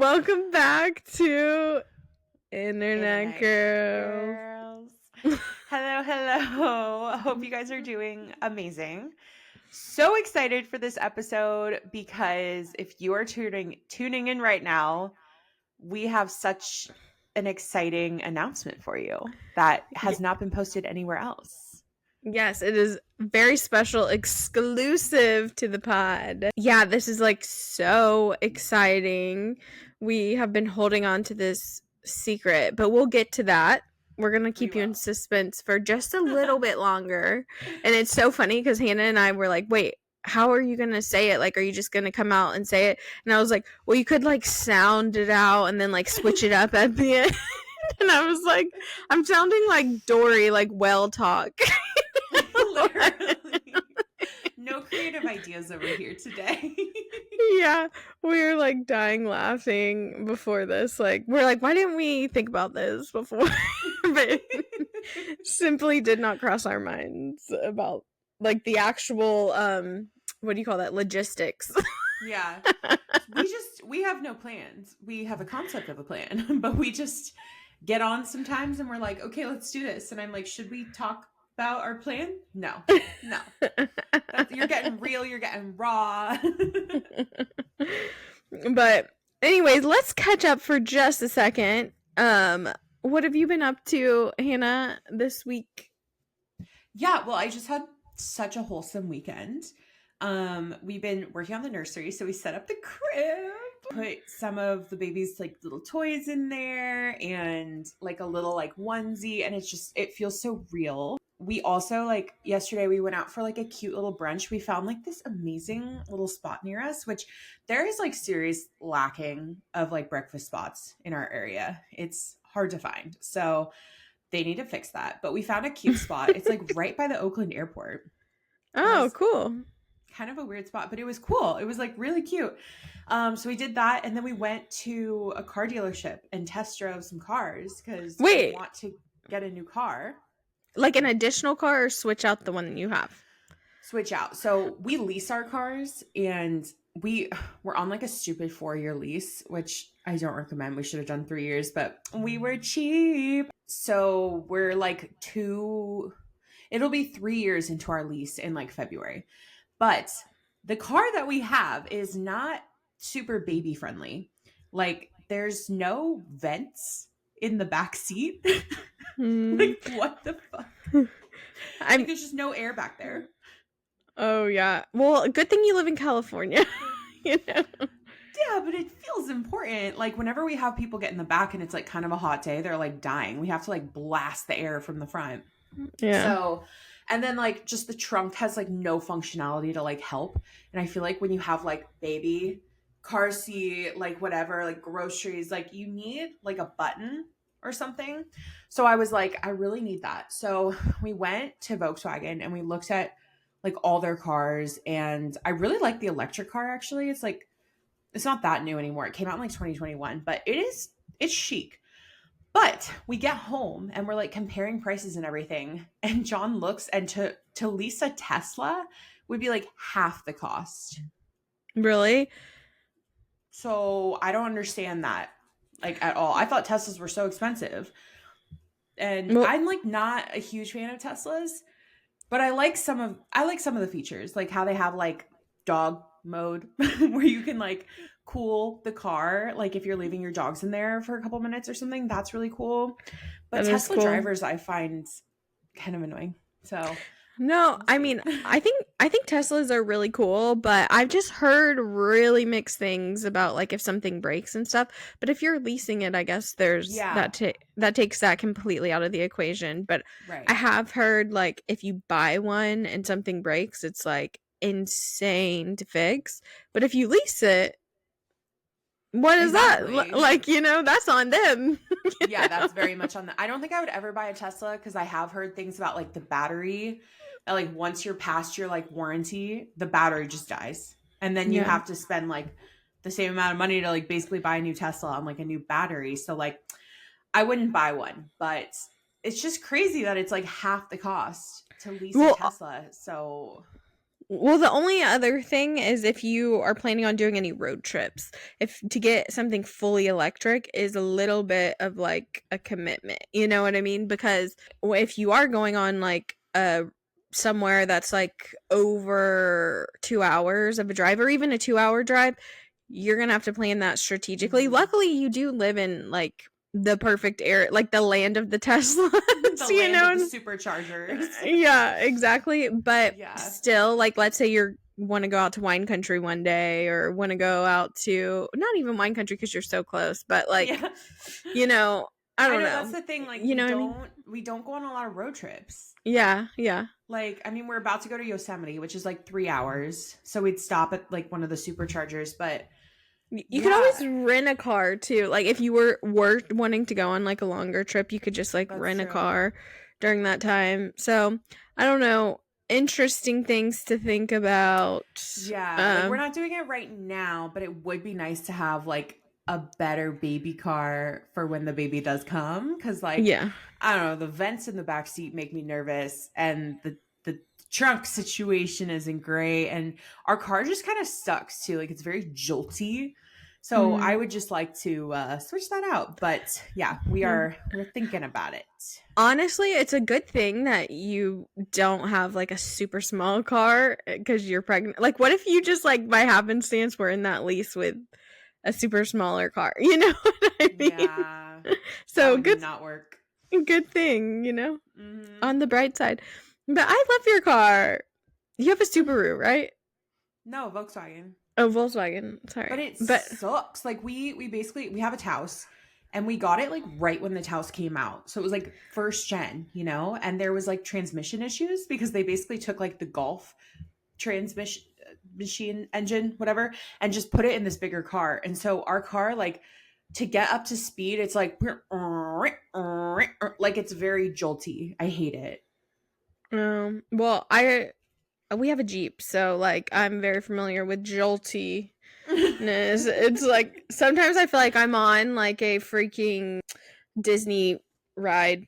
Welcome back to Internet Girlz. Girls. Hello. Hope you guys are doing amazing. So excited for this episode because if you are tuning in right now, we have such an exciting announcement for you that has not been posted anywhere else. Yes, it is very special, exclusive to the pod. Yeah, this is like so exciting. We have been holding on to this secret, but we'll get to that. We're going to keep you in suspense for just a little bit longer. And it's so funny because Hannah and I were like, wait, how are you going to say it? Like, are you just going to come out and say it? And I was like, well, you could like sound it out and then like switch it up at the end. And I was like, I'm sounding like Dory, like well talk. Literally. No creative ideas over here today. Yeah, we were like dying laughing before this. Like, we're like, why didn't we think about this before? But simply did not cross our minds about like the actual what do you call that, logistics. Yeah, we have no plans. We have a concept of a plan, but we just get on sometimes and we're like, okay, let's do this. And I'm like, should we talk about our plan? No. You're getting real, you're getting raw. But anyways, let's catch up for just a second. What have you been up to, Hannah, this week? Yeah, well, I just had such a wholesome weekend. We've been working on the nursery, so we set up the crib, put some of the baby's like little toys in there and like a little like onesie, and it feels so real. We also, like, yesterday we went out for like a cute little brunch. We found like this amazing little spot near us, which there is like serious lacking of like breakfast spots in our area. It's hard to find. So they need to fix that. But we found a cute spot. It's like right by the Oakland airport. Oh, cool. Kind of a weird spot, but it was cool. It was like really cute. So we did that, and then we went to a car dealership and test drove some cars because we want to get a new car. Like an additional car, or switch out the one that you have? Switch out. So we lease our cars, and we're on like a stupid 4-year lease, which I don't recommend. We should have done 3 years, but we were cheap. So we're like it'll be 3 years into our lease in like February. But the car that we have is not super baby friendly. Like, there's no vents in the back seat. Like, what the fuck? Like, there's just no air back there. Oh, yeah. Well, good thing you live in California. You know? Yeah, but it feels important. Like, whenever we have people get in the back and it's like kind of a hot day, they're like dying. We have to like blast the air from the front. Yeah. So, and then like just the trunk has like no functionality to like help. And I feel like when you have like baby car seat, like whatever, like groceries, like you need like a button or something. So I was like, I really need that. So we went to Volkswagen and we looked at like all their cars, and I really like the electric car. Actually, it's like, it's not that new anymore. It came out in like 2021, but it's chic. But we get home and we're like comparing prices and everything, and John looks, and to lease a Tesla would be like half the cost. Really? So I don't understand that like at all. I thought Teslas were so expensive. And I'm like not a huge fan of Teslas, but I like some of the features, like how they have like dog mode where you can like cool the car, like if you're leaving your dogs in there for a couple minutes or something. That's really cool. But Tesla drivers I find kind of annoying. So no, I mean, I think Teslas are really cool, but I've just heard really mixed things about like if something breaks and stuff. But if you're leasing it, I guess there's that takes that completely out of the equation. But I have heard like if you buy one and something breaks, it's like insane to fix. But if you lease it, what is that? Like, you know, that's on them. Yeah, that's very much on them. I don't think I would ever buy a Tesla because I have heard things about like the battery. Like once you're past your like warranty, the battery just dies. And then you have to spend like the same amount of money to like basically buy a new Tesla on like a new battery. So like I wouldn't buy one, but it's just crazy that it's like half the cost to lease a Tesla. So Well, the only other thing is if you are planning on doing any road trips, if to get something fully electric is a little bit of like a commitment. You know what I mean? Because if you are going on like somewhere that's like over 2 hours of a drive or even a 2 hour drive, you're gonna have to plan that strategically. Mhm. Luckily, you do live in like the perfect area, like the land of the Teslas, The you land of the know? superchargers. Yeah, exactly. But Yeah. still, like, let's say you're want to go out to wine country one day or want to go out to not even wine country because you're so close, but like, Yeah. you know, I I don't know that's know. the thing. Like You know what I mean? we don't go on a lot of road trips. Yeah, yeah. Like, I mean, we're about to go to Yosemite, which is like 3 hours. So we'd stop at like one of the superchargers. But You could yeah, always rent a car too. Like if you were wanting to go on like a longer trip, you could just like that's rent a true. car during that time. So, I don't know, interesting things to think about. Yeah, like we're not doing it right now, but it would be nice to have like a better baby car for when the baby does come. Cause like, Yeah. I don't know, the vents in the back seat make me nervous and the trunk situation isn't great. And our car just kind of sucks too. Like it's very jolty. So I Mhm. would just like to switch that out. But yeah, Yeah. we're thinking about it. Honestly, it's a good thing that you don't have like a super small car because you're pregnant. Like, what if you just like by happenstance were in that lease with a super smaller car? You know what I mean? Yeah, that So would good, not work. good thing. Hmm. On the bright side. But I love your car. You have a Subaru, right? No, Volkswagen. Oh, Volkswagen. But Sorry, it but sucks. Like we basically we have a Taos and we got it like right when the Taos came out. So it was like first gen, you know, and there was like transmission issues because they basically took like the Golf transmission machine engine whatever and just put it in this bigger car. And so our car like to get up to speed it's like like it's very jolty. I hate it. well, I we have a Jeep, so like I'm very familiar with joltiness. It's like sometimes I feel like I'm on like a freaking Disney ride.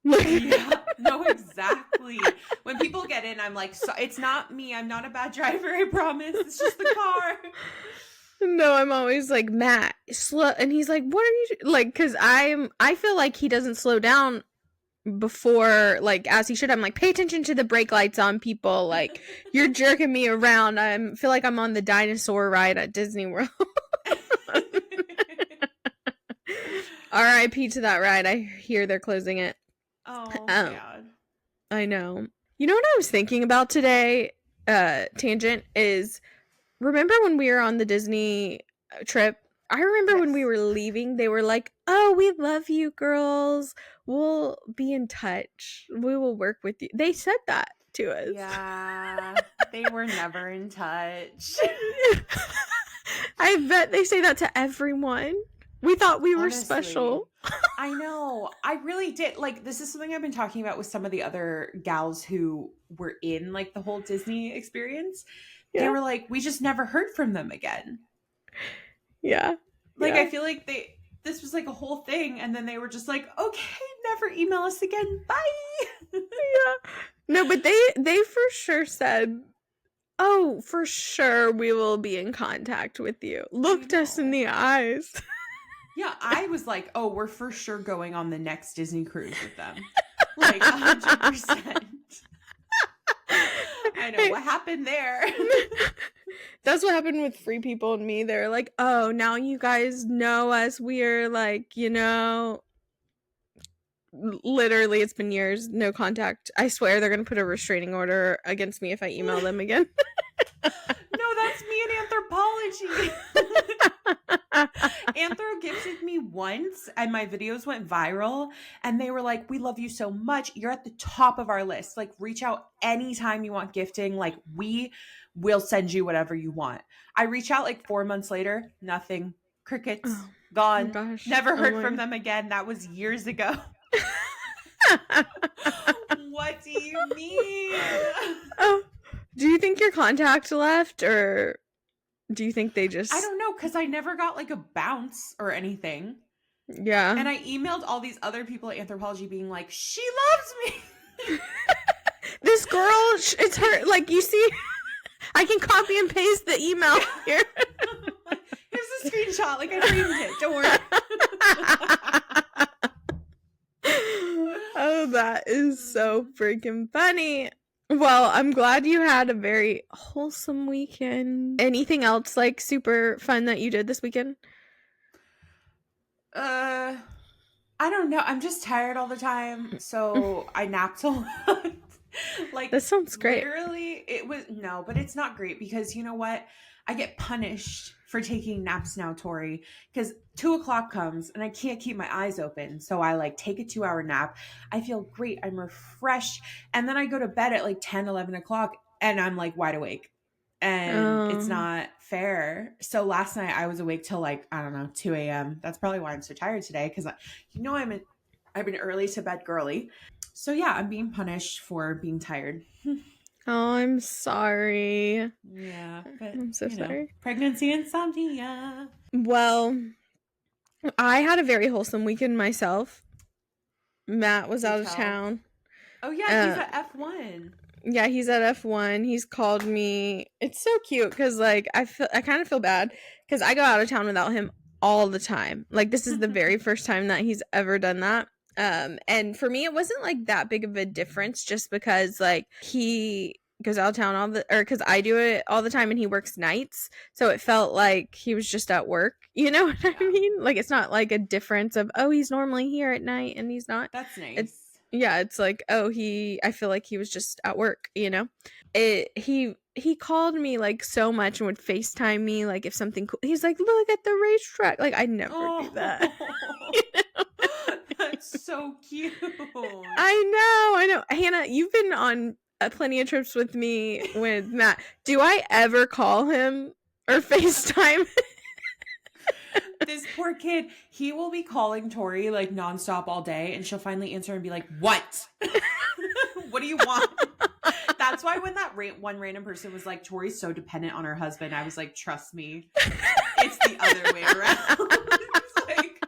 Yeah, no, exactly. When people get in, I'm like, so, it's not me. I'm not a bad driver. I promise. It's just the car. No, I'm always like Matt slow, and he's like, "What are you like?" Because I feel like he doesn't slow down before like as he should. I'm like, pay attention to the brake lights on people. Like you're jerking me around. I feel like I'm on the dinosaur ride at Disney World. R.I.P. to that ride. I hear they're closing it. Oh, Um, sad. I know. You know what I was thinking about today? Tangent is remember when we were on the Disney trip? I remember when we Yes. were leaving, they were like, "Oh, we love you, girls. We'll be in touch. We will work with you." They said that to us. Yeah, they were never in touch. I bet they say that to everyone. We thought we were Honestly, special. I know. I really did. Like, this is something I've been talking about with some of the other gals who were in like the whole Disney experience. They Yeah. were like, we just never heard from them again. Yeah. Like, I Yeah. feel like this was like a whole thing, and then they were just like, okay, never email us again. Bye. Yeah. No, but they for sure said, "Oh, for sure we will be in contact with you." I Looked us in know. the eyes. Yeah, I was like, oh, we're for sure going on the next Disney cruise with them. Like 100%. I know what happened there. That's what happened with Free People and me. They're like, "Oh, now you guys know us. We're like, literally it's been years, no contact. I swear they're going to put a restraining order against me if I email them again." No, that's me in anthropology. Anthro gifted me once and my videos went viral and they were like, we love you so much. You're at the top of our list. Like, reach out anytime you want gifting. Like, we will send you whatever you want. I reach out like 4 months later, nothing. Crickets, Oh my gone. gosh. Never Oh heard from my. them again. That was years ago. What do you mean? Oh, do you think your contact left or do you think they just I don't know because I never got like a bounce or anything. yeah. And I emailed all these other people at Anthropology being like, she loves me. This girl, it's her, like, you see I can copy and paste the email here. Here's a screenshot. Like, I framed it. Don't worry. Oh, that is so freaking funny. Well, I'm glad you had a very wholesome weekend. Anything else like super fun that you did this weekend? I don't know. I'm just tired all the time, so I napped a lot. Like, That sounds great. literally, it was no, but it's not great because you know what? I get punished for taking naps now, Tori, because 2 o'clock comes and I can't keep my eyes open. So I like take a 2 hour nap. I feel great. I'm refreshed. And then I go to bed at like 10, 11 o'clock and I'm like wide awake. And it's Oh. not fair. So last night I was awake till like, I don't know, 2 a.m. That's probably why I'm so tired today because you know I've been early to bed girly. So yeah, I'm being punished for being tired. Oh, I'm sorry. Yeah, but I'm so sorry. pregnancy insomnia. Well, I had a very wholesome weekend myself. Matt was Do out of tell. town. Oh yeah, he's at F1. Yeah, he's at F1. He's called me. It's so cute because like I kind of feel bad because I go out of town without him all the time. Like this is the very first time that he's ever done that. And for me it wasn't like that big of a difference just because like he goes out of town because I do it all the time and he works nights. So it felt like he was just at work. You know what I mean? Like it's not like a difference of he's normally here at night and he's not. That's nice. It's like I feel like he was just at work, you know. He called me like so much and would FaceTime me like if something cool. He's like, look at the racetrack. Like I never do that. You know? That's so cute. I know. Hannah, you've been on plenty of trips with me with Matt. Do I ever call him or FaceTime? This poor kid, he will be calling Tori like nonstop all day and she'll finally answer and be like, what? What do you want? That's why when that one random person was like, Tori's so dependent on her husband, I was like, trust me, it's the other way around. It's like,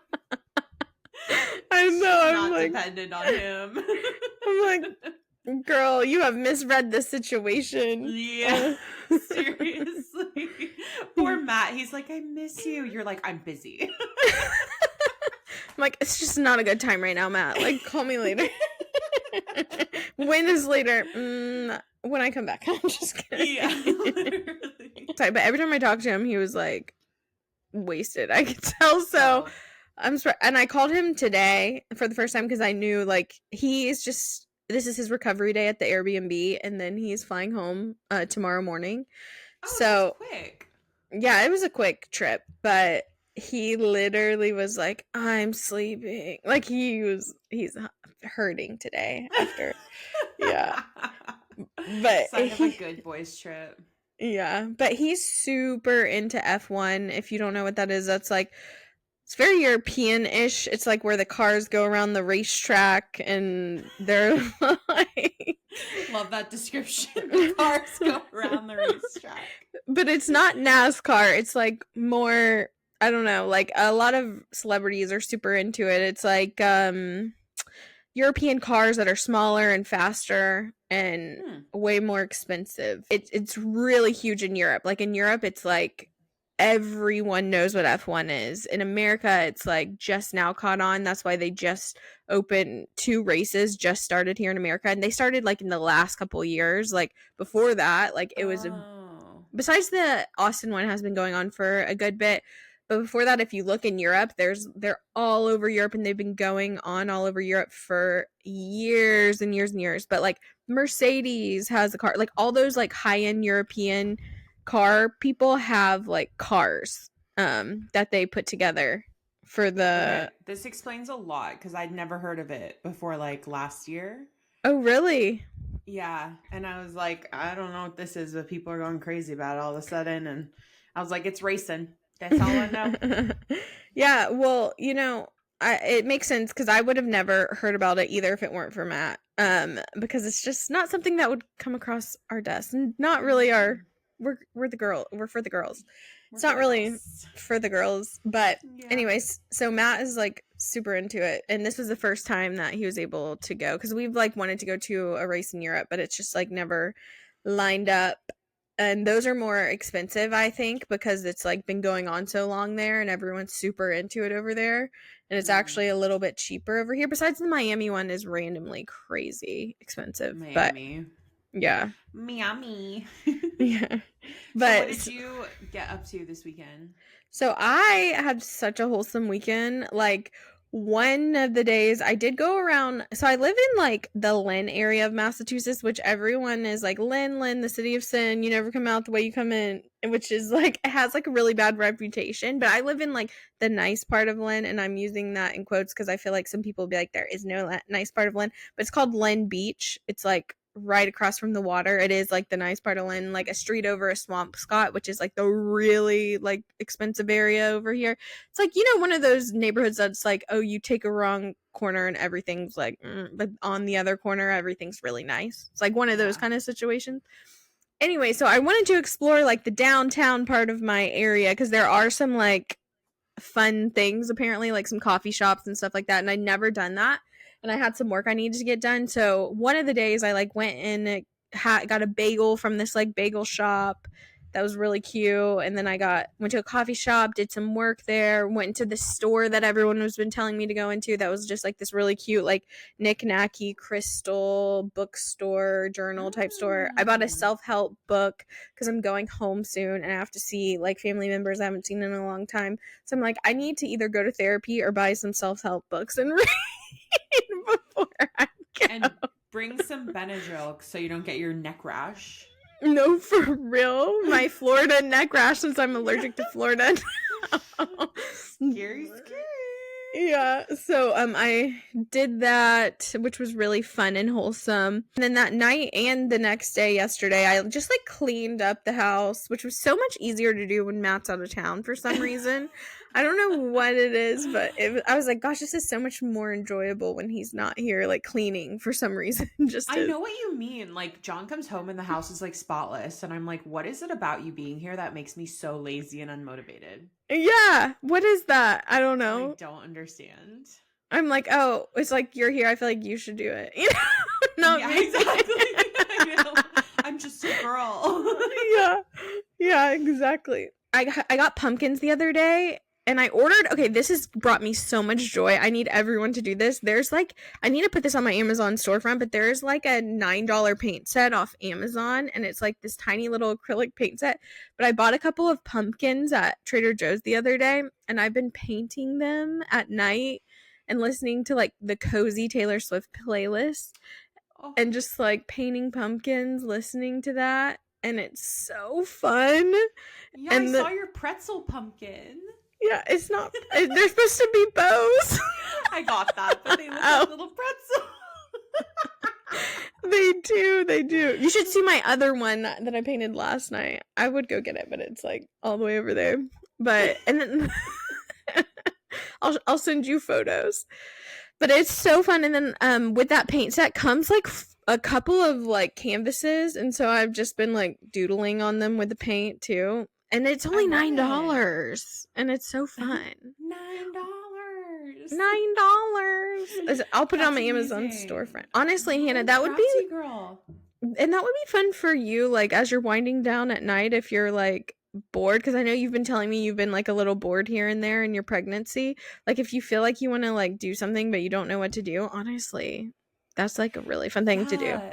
I know. I'm I'm not like, dependent on him. I'm like, girl, you have misread the situation. Yeah. Seriously. Poor Matt. He's like, I miss you. You're like, I'm busy. I'm like, it's just not a good time right now, Matt. Like, call me later. When is later? When I come back. I'm just kidding. Yeah. Literally. Sorry, but every time I talked to him, he was like wasted. I could tell. So I'm sorry. And I called him today for the first time because I knew like this is his recovery day at the Airbnb, and then he's flying home tomorrow morning. Oh, so quick. Yeah, it was a quick trip, but he literally was like, I'm sleeping. Like he's hurting today after. Yeah. But sign of a good boys trip. Yeah, but he's super into F1. If you don't know what that is, that's like it's very European-ish. It's like where the cars go around the racetrack and they're like love that description. The cars go around the racetrack. But it's not NASCAR. It's like more, I don't know, like a lot of celebrities are super into it. It's like European cars that are smaller and faster and way more expensive. It's really huge in Europe. Like in Europe, it's like everyone knows what F1 is. In America, it's like just now caught on. That's why they just opened 2 races, just started here in America. And they started like in the last couple years. Like before that, like it was besides the Austin one has been going on for a good bit. But before that, if you look in Europe, they're all over Europe and they've been going on all over Europe for years and years and years. But like Mercedes has a car, like all those like high-end European car people have like cars that they put together for the This explains a lot because I'd never heard of it before like last year. Oh really? Yeah. And I was like, I don't know what this is, but people are going crazy about it all of a sudden. And I was like, it's racing. That's all I know. Yeah, well, you know, it makes sense because I would have never heard about it either if it weren't for Matt. Because it's just not something that would come across our desk. Not really we're the girl. We're for the girls. It's not really for the girls. But anyways, so Matt is like super into it. And this was the first time that he was able to go because we've like wanted to go to a race in Europe, but it's just like never lined up. And those are more expensive, I think, because it's like been going on so long there and everyone's super into it over there. And it's Mm, actually a little bit cheaper over here. Besides, the Miami one is randomly crazy expensive. But Miami. yeah. Miami. Yeah. So what But did you get up to this weekend? so I had such a wholesome weekend. Like one of the days I did go around. So I live in like the Lynn area of Massachusetts, which everyone is like Lynn, the city of sin. You never come out the way you come in, which is like it has like a really bad reputation. But I live in like the nice part of Lynn, and I'm using that in quotes because I feel like some people will be like, there is no nice part of Lynn, but it's called Lynn Beach. It's like right across from the water. It is like the nice part of Lynn, like a street over a swamp Scott, which is like the really like expensive area over here. It's like, one of those neighborhoods that's like, oh, you take a wrong corner and everything's like, but on the other corner, everything's really nice. It's like one of those Yeah. kind of situations. Anyway, so I wanted to explore like the downtown part of my area because there are some like fun things apparently, like some coffee shops and stuff like that, and I'd never done that, and I had some work I needed to get done. So one of the days I like went and got a bagel from this like bagel shop that was really cute, and then I got went to a coffee shop, did some work there, went into the store that everyone has been telling me to go into that was just like this really cute like knick-knacky crystal bookstore journal type store. I bought a Mm. self-help book because I'm going home soon and I have to see like family members I haven't seen in a long time, so I'm like, I need to either go to therapy or buy some self help books and read before I go. And bring some Benadryl so you don't get your neck rash. No, for real. My Florida neck rash, since I'm allergic to Florida. Scary, scary. Yeah, so I did that, which was really fun and wholesome. And then that night and the next day yesterday, I just like cleaned up the house, which was so much easier to do when Matt's out of town for some reason. I don't know what it is, but I was like, gosh, this is so much more enjoyable when he's not here, like cleaning for some reason. Just I to know what you mean. Like, John comes home and the house is like spotless. And I'm like, what is it about you being here that makes me so lazy and unmotivated? Yeah, what is that? I don't I know. don't understand. I'm like, oh, it's like you're here. I feel like you should do it. Not Yeah, me. exactly. I know. I'm just a girl. Yeah. Yeah, exactly. I got pumpkins the other day and I ordered, okay, this has brought me so much joy. I need everyone to do this. There's like, I need to put this on my Amazon storefront, but there's like a $9 paint set off Amazon and it's like this tiny little acrylic paint set. But I bought a couple of pumpkins at Trader Joe's the other day and I've been painting them at night and listening to like the cozy Taylor Swift playlist Oh, and just like painting pumpkins, listening to that. And it's so fun. yeah, I And saw your pretzel pumpkin. yeah, it's not, they're supposed to be bows. I got that, but they look Oh, like little pretzels. they do. You should see my other one that I painted last night. I would go get it, but it's like all the way over there. But, and then I'll send you photos. But it's so fun. And then with that paint set comes like a couple of like canvases, and so I've just been like doodling on them with the paint too. And it's I only love it. $9, and it's so fun. $9. $9. I'll put it on That's my Amazon amazing. storefront. Honestly, Hannah, Oh, that would be, crafty girl. and that would be fun for you, like as you're winding down at night, if you're like bored, because I know you've been telling me you've been like a little bored here and there in your pregnancy. Like if you feel like you want to like do something but you don't know what to do, honestly, that's like a really fun thing to do. Yeah.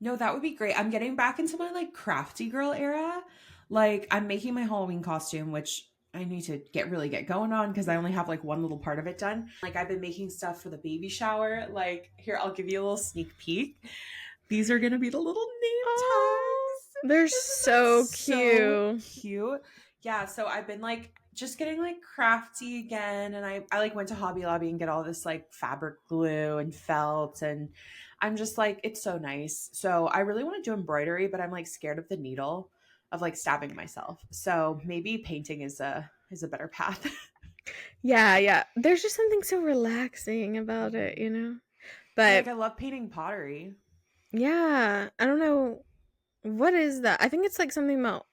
No, that would be great. I'm getting back into my like crafty girl era. Like I'm making my Halloween costume, which I need to get going on because I only have like one little part of it done. Like I've been making stuff for the baby shower. Like here, I'll give you a little sneak peek. These are gonna be the little name Oh, tags. they're Isn't so that so cute. cute? Yeah, so I've been like just getting like crafty again, and I like went to Hobby Lobby and get all this like fabric glue and felt, and I'm just like it's so nice. So I really want to do embroidery, but I'm like scared of the needle of like stabbing myself. So maybe painting is a better path. Yeah, yeah. There's just something so relaxing about it, you know? Yeah, like But I love painting pottery. yeah, I don't know what is that. I think it's like something about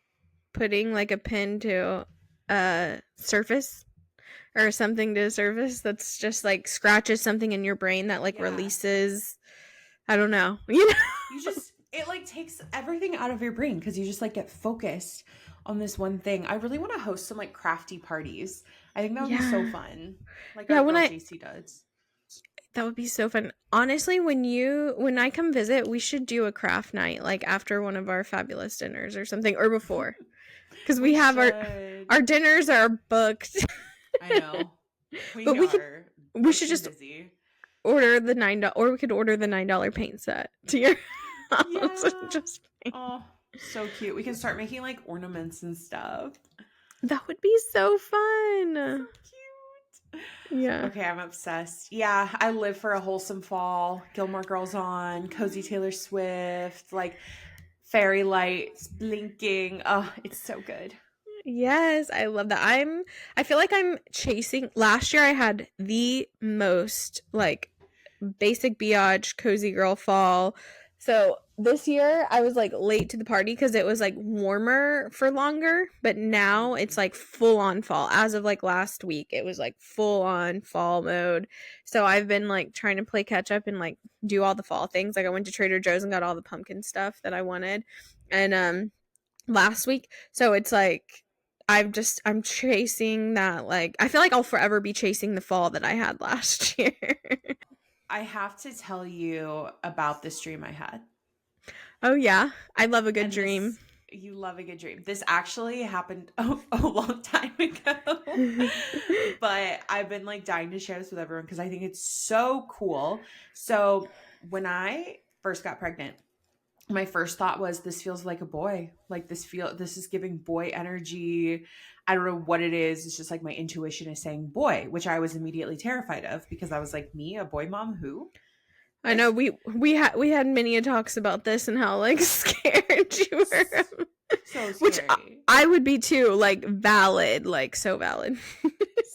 putting like a pin to a surface or something to a surface that's just like scratches something in your brain that like Yeah. releases, I don't know. You know? You just it like takes everything out of your brain because you just like get focused on this one thing. I really want to host some like crafty parties. I think that would be so Yeah. fun, like Yeah, our when girl I JC does. that would be so fun. Honestly, when I come visit, we should do a craft night like after one of our fabulous dinners or something or before. Cuz we We have should. our dinners are booked. I know. But We are we should booked and just busy. order the $9 or we could order the $9 paint set to your house and Yeah. just paint. Oh, so cute. We can start making like ornaments and stuff. That would be so So fun. cute. Yeah. Okay, I'm obsessed. Yeah, I live for a wholesome fall. Gilmore Girls on, cozy Taylor Swift, like fairy lights blinking. Oh, it's so good. Yes, I love that. I feel like I'm chasing last year I had the most like basic biatch cozy girl fall. So this year I was like late to the party because it was like warmer for longer, but now it's Mhm. like full on fall. As of like last week, it was like full on fall mode. So I've been like trying to play catch up and like do all the fall things. Like I went to Trader Joe's and got all the pumpkin stuff that I wanted. And last week. So it's like I'm chasing that like I feel like I'll forever be chasing the fall that I had last year. I have to tell you about this dream I had. Oh yeah, I love a good And dream. this, you love a good dream. This actually happened a long time ago. But I've been like dying to share this with everyone because I think it's so cool. So when I first got pregnant, my first thought was this feels like a boy. Like this is giving boy energy. I don't know what it is. It's just like my intuition is saying boy, which I was immediately terrified of because I was like, me, a boy mom, who? I know This we had many talks about this and how like scared you were. so Which scary. I would be too, like valid, like so valid.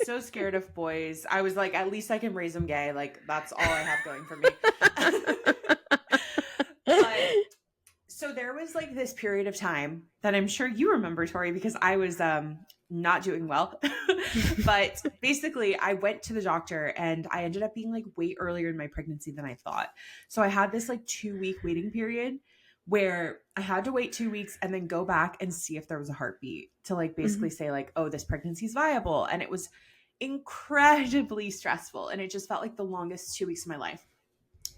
So scared of boys. I was like, at least I can raise them gay. Like that's all I have going for me. But so there was like this period of time that I'm sure you remember, Tori, because I was not doing well. But basically I went to the doctor and I ended up being like way earlier in my pregnancy than I thought. So I had this like 2 week waiting period where I had to wait 2 weeks and then go back and see if there was a heartbeat to like basically Mhm. say like, oh, this pregnancy is viable. And it was incredibly stressful. And it just felt like the longest 2 weeks of my life.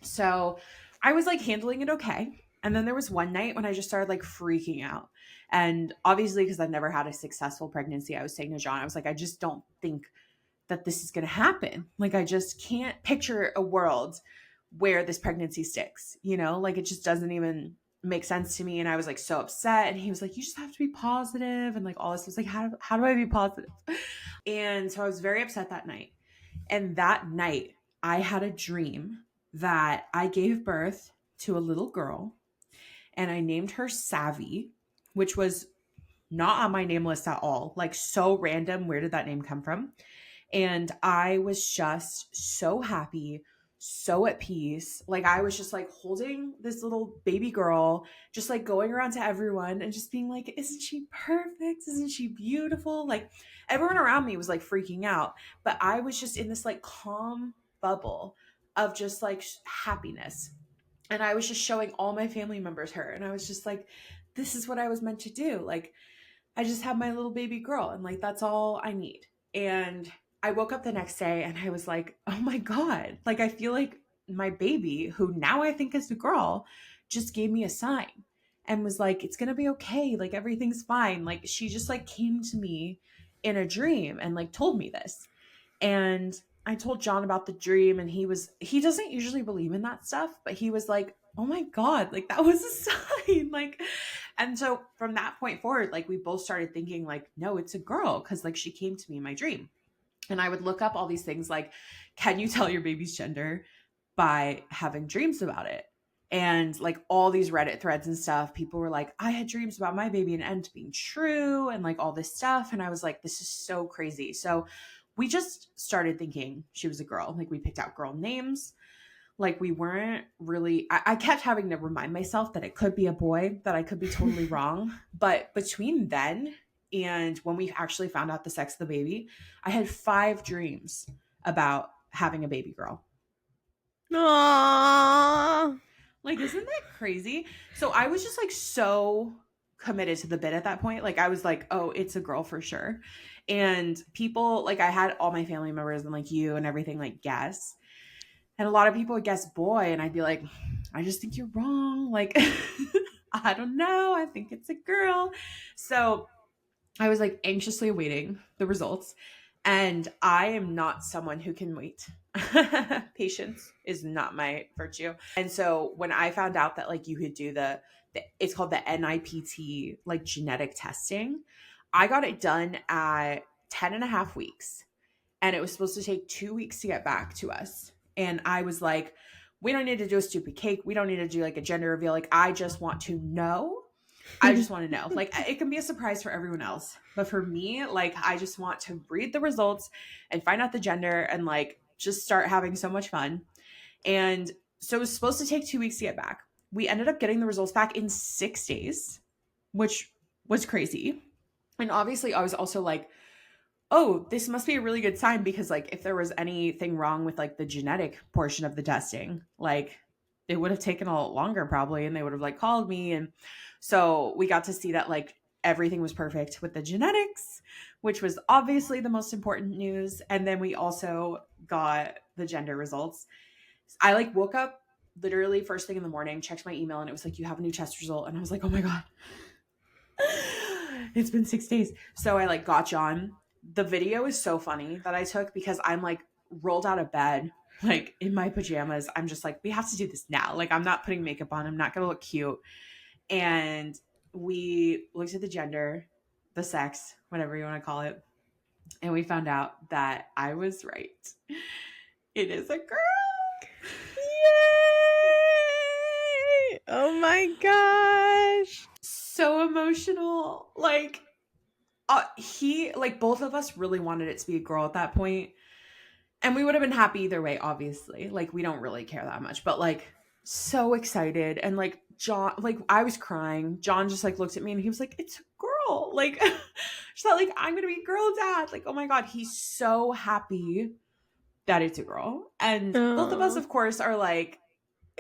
So I was like handling it okay. And then there was one night when I just started like freaking out. And obviously, because I've never had a successful pregnancy, I was saying to John, I was like, I just don't think that this is going to happen. Like, I just can't picture a world where this pregnancy sticks, you know, like it just doesn't even make sense to me. And I was like so upset. And he was like, you just have to be positive and like all this. I was like, how do I be positive? And so I was very upset that night. And that night, I had a dream that I gave birth to a little girl and I named her Savvy, which was not on my name list at all. Like, so random. Where did that name come from? And I was just so happy, so at peace. Like, I was just like holding this little baby girl, just like going around to everyone and just being like, isn't she perfect? Isn't she beautiful? Like, everyone around me was like freaking out, but I was just in this like calm bubble of just like happiness. And I was just showing all my family members her. And I was just like, this is what I was meant to do. Like, I just have my little baby girl and like that's all I need. And I woke up the next day and I was like, oh my God. Like I feel like my baby, who now I think is a girl, just gave me a sign and was like, it's gonna be okay. Like everything's fine. Like she just like came to me in a dream and like told me this. And I told John about the dream and he doesn't usually believe in that stuff, but he was like, "Oh my god, like that was a sign." Like and so from that point forward, like we both started thinking like, "No, it's a girl cuz like she came to me in my dream." And I would look up all these things like, "Can you tell your baby's gender by having dreams about it?" And like all these Reddit threads and stuff, people were like, I had dreams about my baby and end being true and like all this stuff. And I was like, this is so crazy. So we just started thinking she was a girl. Like we picked out girl names. Like we weren't really, I kept having to remind myself that it could be a boy, that I could be totally wrong. But between then and when we actually found out the sex of the baby, I had 5 dreams about having a baby girl. Aww. Like, isn't that crazy? So I was just like so committed to the bit at that point. Like, I was like, oh, it's a girl for sure. And people, like, I had all my family members and like you and everything, like, guess. And a lot of people would guess boy. And I'd be like, I just think you're wrong. Like, I don't know. I think it's a girl. So I was like anxiously awaiting the results. And I am not someone who can wait. Patience is not my virtue. And so when I found out that like you could do it's called the NIPT, like genetic testing, I got it done at 10 and a half weeks. And it was supposed to take 2 weeks to get back to us. And I was like, we don't need to do a stupid cake. We don't need to do like a gender reveal. Like, I just want to know. I just want to know. Like, it can be a surprise for everyone else. But for me, like, I just want to read the results and find out the gender and like just start having so much fun. And so it was supposed to take 2 weeks to get back. We ended up getting the results back in 6 days, which was crazy. And obviously, I was also like, oh, this must be a really good sign because like if there was anything wrong with like the genetic portion of the testing, like it would have taken a lot longer probably and they would have like called me. And so we got to see that like everything was perfect with the genetics, which was obviously the most important news. And then we also got the gender results. I like woke up literally first thing in the morning, checked my email, and it was like, you have a new test result. And I was like, oh my God, it's been 6 days. So I like got John. The video is so funny that I took because I'm like rolled out of bed, like in my pajamas. I'm just like, we have to do this now. Like, I'm not putting makeup on. I'm not going to look cute. And we looked at the gender, the sex, whatever you want to call it. And we found out that I was right. It is a girl. Yay! Oh my gosh. So emotional. Like, both of us really wanted it to be a girl at that point. And we would have been happy either way, obviously. Like, we don't really care that much, but like, so excited. And like, John, like, I was crying. John just like looked at me and he was like, it's a girl. Like, she thought, like, I'm going to be a girl dad. Like, oh my God, he's so happy that it's a girl. And both of us, Oh. of course, are like,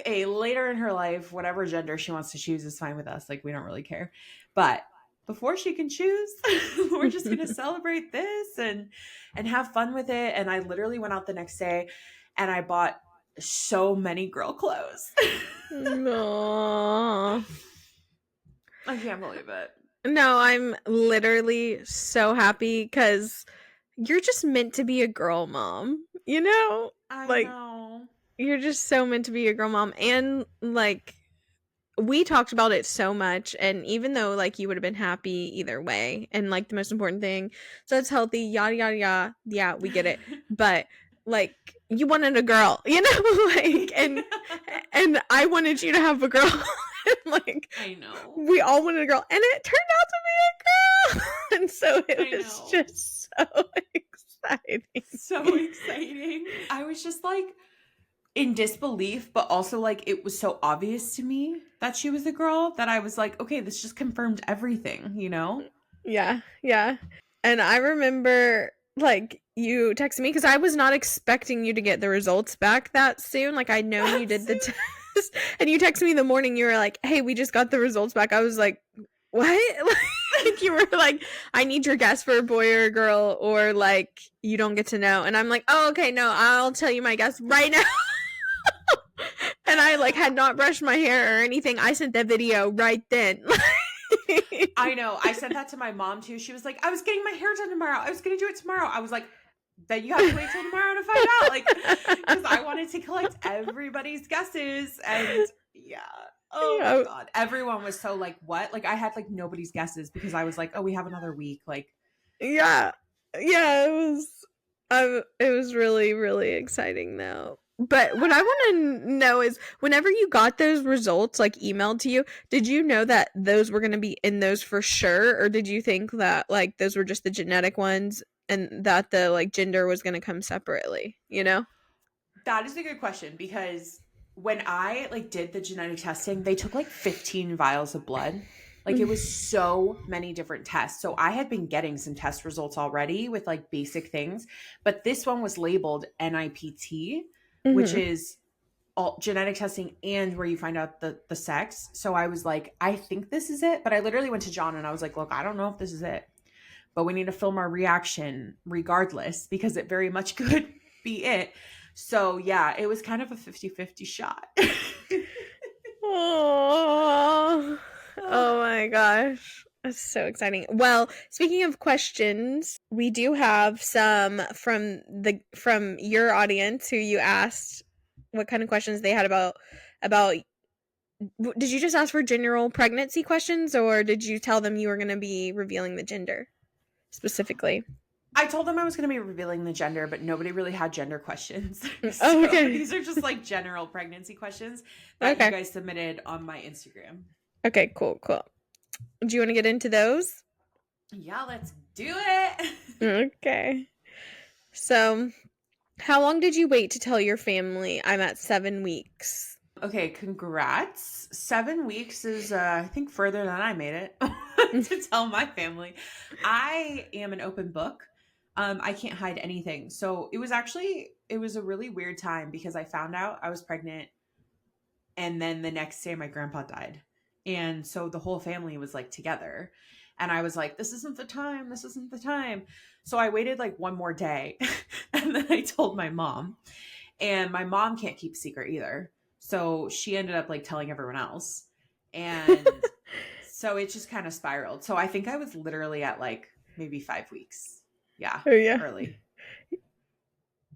hey, later in her life, whatever gender she wants to choose is fine with us. Like, we don't really care. But before she can choose, we're just going to celebrate this and have fun with it. And I literally went out the next day and I bought so many girl clothes. No. I can't believe it. No, I'm literally so happy because you're just meant to be a girl mom, you know? I Like, know. you're just so meant to be a girl mom. And like, we talked about it so much. And even though like you would have been happy either way, and like the most important thing, so it's healthy, yada, yada, yada. Yeah, we get it. But like, you wanted a girl, you know? Like, and I wanted you to have a girl. Like, I know. we all wanted a girl, and it turned out to be a girl. And so it was just so exciting. So exciting. I was just like in disbelief, but also like it was so obvious to me that she was a girl that I was like, okay, this just confirmed everything, you know? Yeah, yeah. And I remember like you texted me because I was not expecting you to get the results back that soon. Like, I know you did the test. And you texted me in the morning, you were like, hey, we just got the results back. I was like, what? Like, you were like, I need your guess for a boy or a girl, or like, you don't get to know. And I'm like, oh, okay, no, I'll tell you my guess right now. And I like had not brushed my hair or anything. I sent that video right then. I know. I sent that to my mom too. She was like, I was getting my hair done tomorrow. I was going to do it tomorrow. I was like, then you have to wait till tomorrow to find out. Like, because I wanted to collect everybody's guesses. And yeah. Oh my God. Everyone was so like, what? Like, I had like nobody's guesses because I was like, oh, we have another week. Like, yeah. Yeah, it was really, really exciting though. But what I want to know is, whenever you got those results like emailed to you, did you know that those were going to be in those for sure? Or did you think that like those were just the genetic ones and that the like gender was going to come separately, you know? that is a good question because when I like did the genetic testing, they took like 15 vials of blood. Like, it was so many different tests. So I had been getting some test results already with like basic things, but this one was labeled NIPT, which is all genetic testing and where you find out the sex. So I was like, I think this is it. But I literally went to John and I was like, look, I don't know if this is it, but we need to film our reaction regardless because it very much could be it. So yeah, it was kind of a 50-50 shot. Oh, oh my gosh. That's so exciting. Well, speaking of questions, we do have some from your audience who you asked what kind of questions they had about did you just ask for general pregnancy questions or did you tell them you were going to be revealing the gender specifically? I told them I was going to be revealing the gender, but nobody really had gender questions. Oh, So okay. these are just like general pregnancy questions that you guys submitted on my Instagram. Okay, cool. Do you want to get into those? Yeah, let's do it. Okay. So, how long did you wait to tell your family I'm at 7 weeks? Okay, congrats. 7 weeks is, I think, further than I made it to tell my family. I am an open book. I can't hide anything. So it was a really weird time because I found out I was pregnant and then the next day my grandpa died. And so the whole family was like together. And I was like, this isn't the time. This isn't the time. So I waited like one more day and then I told my mom. And my mom can't keep secret either. So she ended up like telling everyone else. And so it just kind of spiraled. So I think I was literally at like maybe 5 weeks. Yeah. Oh, yeah. Early.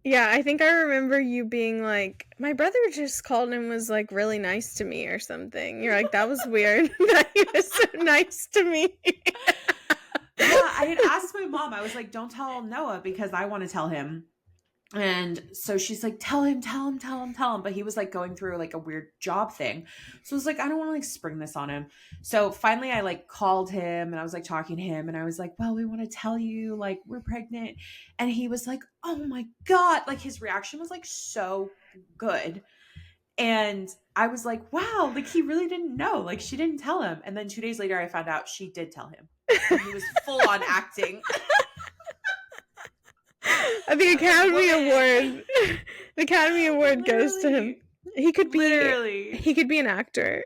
Yeah, I think I remember you being like, my brother just called and was like really nice to me or something. You're like, that was weird that he was so nice to me. Yeah, I had asked my mom, I was like, don't tell Noah because I want to tell him. And so she's like, tell him. But he was like going through like a weird job thing. So I was like, I don't want to like spring this on him. So finally I like called him and I was like talking to him and I was like, well, we want to tell you like we're pregnant. And he was like, oh my God. Like his reaction was like so good. And I was like, wow, like he really didn't know. Like she didn't tell him. And then 2 days later I found out she did tell him. And he was full on acting. The Academy Award. The Academy Award goes to him. He could be an actor.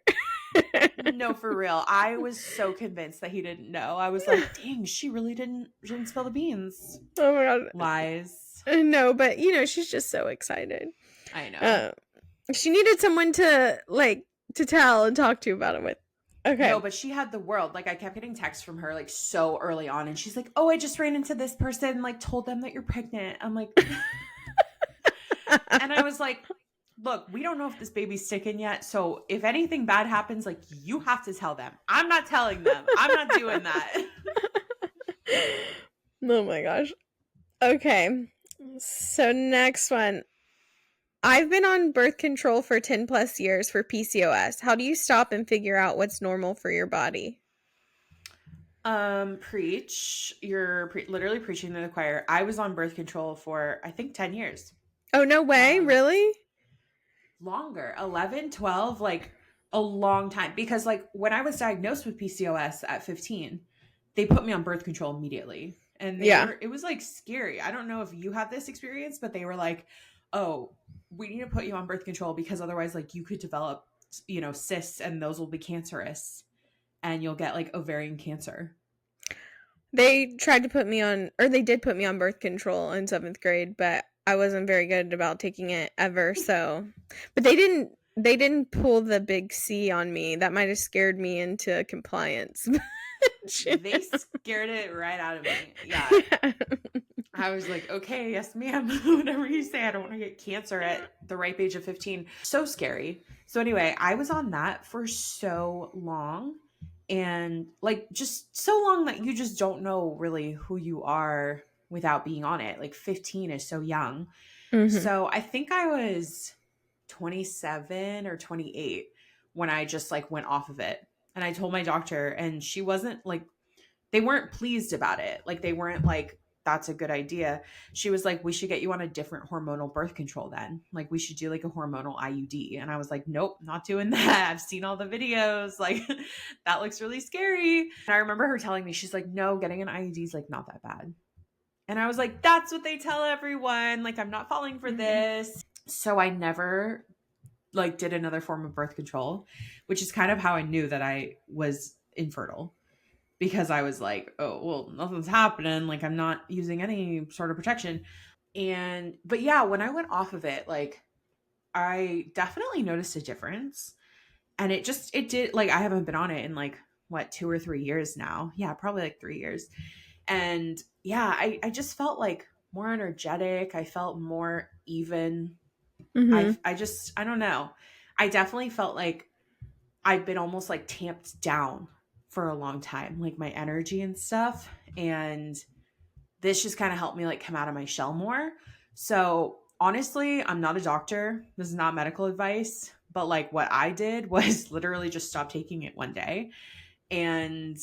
No, for real. I was so convinced that he didn't know. I was like, dang, she really didn't spill the beans. Oh my God. Lies. No, but you know, she's just so excited. I know. She needed someone to tell and talk to about it with. Okay. No, but she had the world. Like I kept getting texts from her like so early on and she's like, oh, I just ran into this person, like told them that you're pregnant. I'm like and I was like, look, we don't know if this baby's sticking yet. So if anything bad happens, like you have to tell them. I'm not telling them. I'm not doing that. Oh my gosh. Okay. So next one. I've been on birth control for 10 plus years for PCOS. How do you stop and figure out what's normal for your body? Preach. You're literally preaching to the choir. I was on birth control for, I think, 10 years. Oh, no way. Really? Longer. 11, 12, like a long time. Because like when I was diagnosed with PCOS at 15, they put me on birth control immediately. And it was like scary. I don't know if you had this experience, but they were like, oh, we need to put you on birth control because otherwise like you could develop, you know, cysts and those will be cancerous and you'll get like ovarian cancer. They tried to put me on, or they did put me on birth control in 7th grade, but I wasn't very good about taking it ever. So, but they didn't pull the big C on me. That might have scared me into compliance. They scared it right out of me. Yeah. I was like, okay, yes, ma'am. Whatever you say. I don't want to get cancer at the ripe age of 15. So scary. So anyway, I was on that for so long. And like just so long that you just don't know really who you are without being on it. Like 15 is so young. Mm-hmm. So I think I was 27 or 28 when I just like went off of it. And I told my doctor and she wasn't like, they weren't pleased about it. Like they weren't like, that's a good idea. She was like, we should get you on a different hormonal birth control then. Like we should do like a hormonal IUD. And I was like, nope, not doing that. I've seen all the videos. Like that looks really scary. And I remember her telling me, she's like, no, getting an IUD is like not that bad. And I was like, that's what they tell everyone. Like I'm not falling for this. So I never like did another form of birth control, which is kind of how I knew that I was infertile, because I was like, oh, well, nothing's happening. Like, I'm not using any sort of protection. And, but yeah, when I went off of it, like, I definitely noticed a difference. And it did, like, I haven't been on it in like, what, 2 or 3 years now? Yeah, probably like 3 years. And yeah, I just felt like more energetic. I felt more even. Mhm. I don't know. I definitely felt like I've been almost like tamped down for a long time, like my energy and stuff. And this just kind of helped me like come out of my shell more. So honestly, I'm not a doctor. This is not medical advice. But like what I did was literally just stop taking it one day. And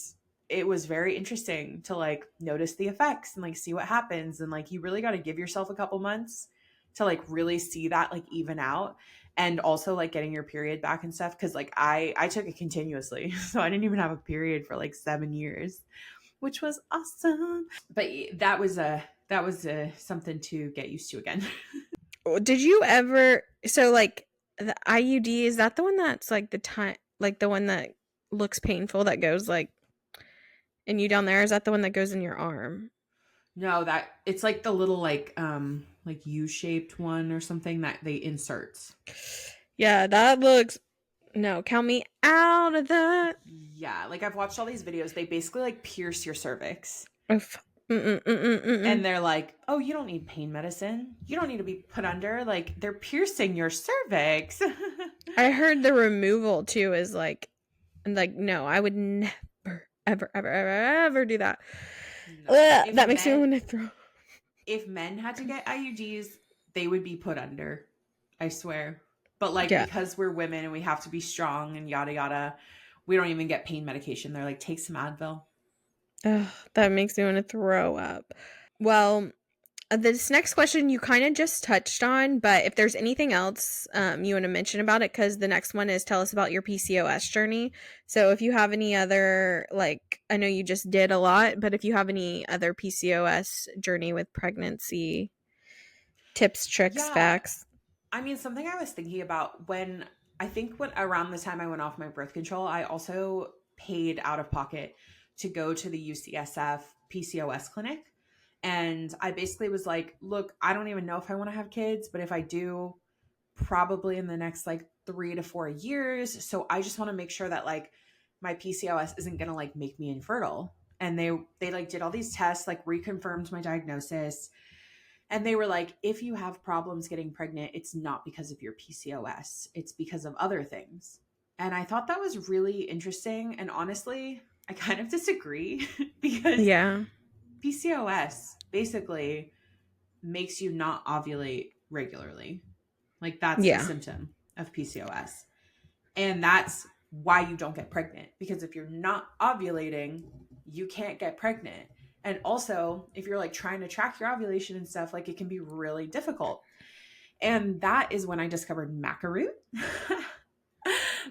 it was very interesting to like notice the effects and like see what happens. And like you really got to give yourself a couple months to like really see that like even out. And also like getting your period back and stuff, because like I took it continuously, so I didn't even have a period for like 7 years, which was awesome. But that was something to get used to again. Did you ever, so like the IUD, is that the one that's like the time, like the one that looks painful that goes like in you down there? Is that the one that goes in your arm? No, that it's like the little like U-shaped one or something that they insert. Yeah, that looks, no, count me out of that. Yeah, like I've watched all these videos. They basically like pierce your cervix. Oof. Mm-mm, mm-mm, And mm-mm. they're like, "Oh, you don't need pain medicine. You don't need to be put under." Like they're piercing your cervix. I heard the removal too is like no, I would never, ever, ever, ever, ever do that. No. Ugh, that makes me want to throw. If men had to get IUDs, they would be put under. I swear. But like Yeah. because we're women and we have to be strong and yada yada, we don't even get pain medication. They're like, "Take some Advil." Ugh, that makes me want to throw up. Well, this next question you kind of just touched on, but if there's anything else you want to mention about it, because the next one is tell us about your PCOS journey. So if you have any other, like, I know you just did a lot, but if you have any other PCOS journey with pregnancy tips, tricks, Yeah. facts. I mean, something I was thinking about when I think when around the time I went off my birth control, I also paid out of pocket to go to the UCSF PCOS clinic. And I basically was like, look, I don't even know if I want to have kids, but if I do, probably in the next like 3 to 4 years. So I just want to make sure that like my PCOS isn't gonna like make me infertile. And they like did all these tests, like reconfirmed my diagnosis, and they were like, if you have problems getting pregnant, it's not because of your PCOS, it's because of other things. And I thought that was really interesting. And honestly, I kind of disagree because Yeah. PCOS basically makes you not ovulate regularly. Like, that's the Yeah. symptom of PCOS. And that's why you don't get pregnant. Because if you're not ovulating, you can't get pregnant. And also, if you're like trying to track your ovulation and stuff, like it can be really difficult. And that is when I discovered macaroot,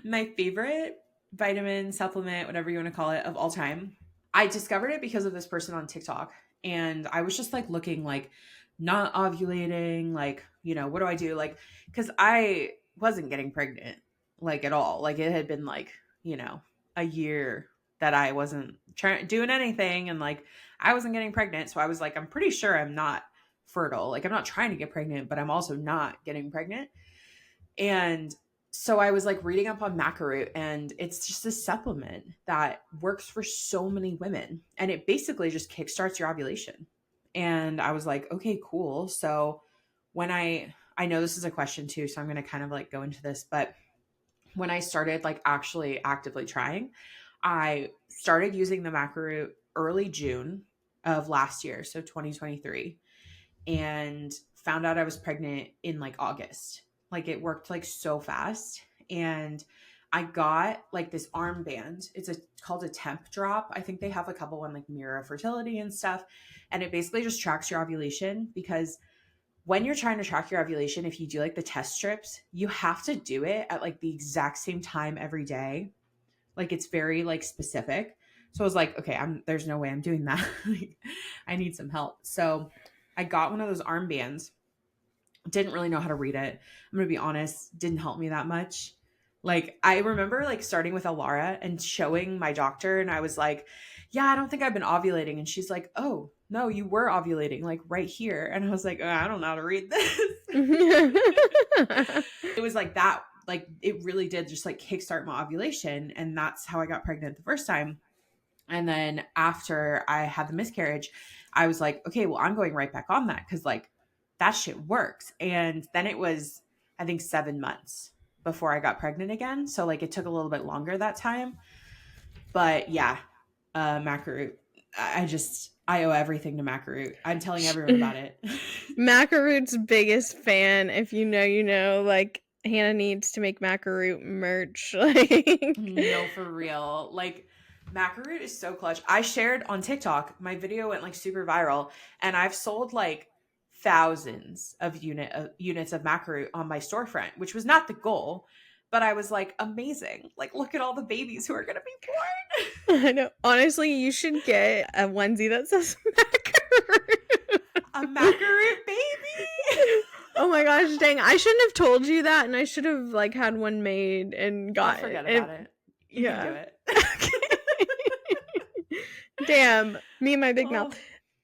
my favorite vitamin supplement, whatever you want to call it, of all time. I discovered it because of this person on TikTok. And I was just like looking like not ovulating, like, what do I do? Like, because I wasn't getting pregnant like at all. Like it had been like, a year that I wasn't trying doing anything, and like I wasn't getting pregnant. So I was like, I'm pretty sure I'm not fertile. Like I'm not trying to get pregnant, but I'm also not getting pregnant. And so I was like reading up on macaroot, and it's just a supplement that works for so many women. And it basically just kickstarts your ovulation. And I was like, okay, cool. So when I know this is a question too, so I'm going to kind of like go into this, but when I started like actually actively trying, I started using the macaroot early June of last year, so 2023, and found out I was pregnant in like August. Like it worked like so fast. And I got like this armband. It's called a temp drop. I think they have a couple on like Mirror Fertility and stuff. And it basically just tracks your ovulation, because when you're trying to track your ovulation, if you do like the test strips, you have to do it at like the exact same time every day. Like it's very like specific. So I was like, okay, there's no way I'm doing that. Like, I need some help. So I got one of those armbands, Didn't really know how to read it. I'm going to be honest, didn't help me that much. Like, I remember like starting with Alara and showing my doctor, and I was like, yeah, I don't think I've been ovulating. And she's like, oh, no, you were ovulating, like right here. And I was like, oh, I don't know how to read this. It was like that, like it really did just like kickstart my ovulation. And that's how I got pregnant the first time. And then after I had the miscarriage, I was like, okay, well, I'm going right back on that because like that shit works. And then it was, I think, 7 months before I got pregnant again. So like it took a little bit longer that time. But yeah, Macaroot. I owe everything to Macaroot. I'm telling everyone about it. Macaroot's biggest fan. If you know, you know. Like, Hannah needs to make Macaroot merch. Like, No, for real. Like, Macaroot is so clutch. I shared on TikTok, my video went like super viral, and I've sold like thousands of units of Macaroot on my storefront, which was not the goal, but I was like, amazing. Like, look at all the babies who are going to be born. I know. Honestly, you should get a onesie that says Macaroot. A Macaroot baby. Oh my gosh, dang. I shouldn't have told you that, and I should have like had one made and got I'll forget about it. You can do it. Damn, me and my big mouth.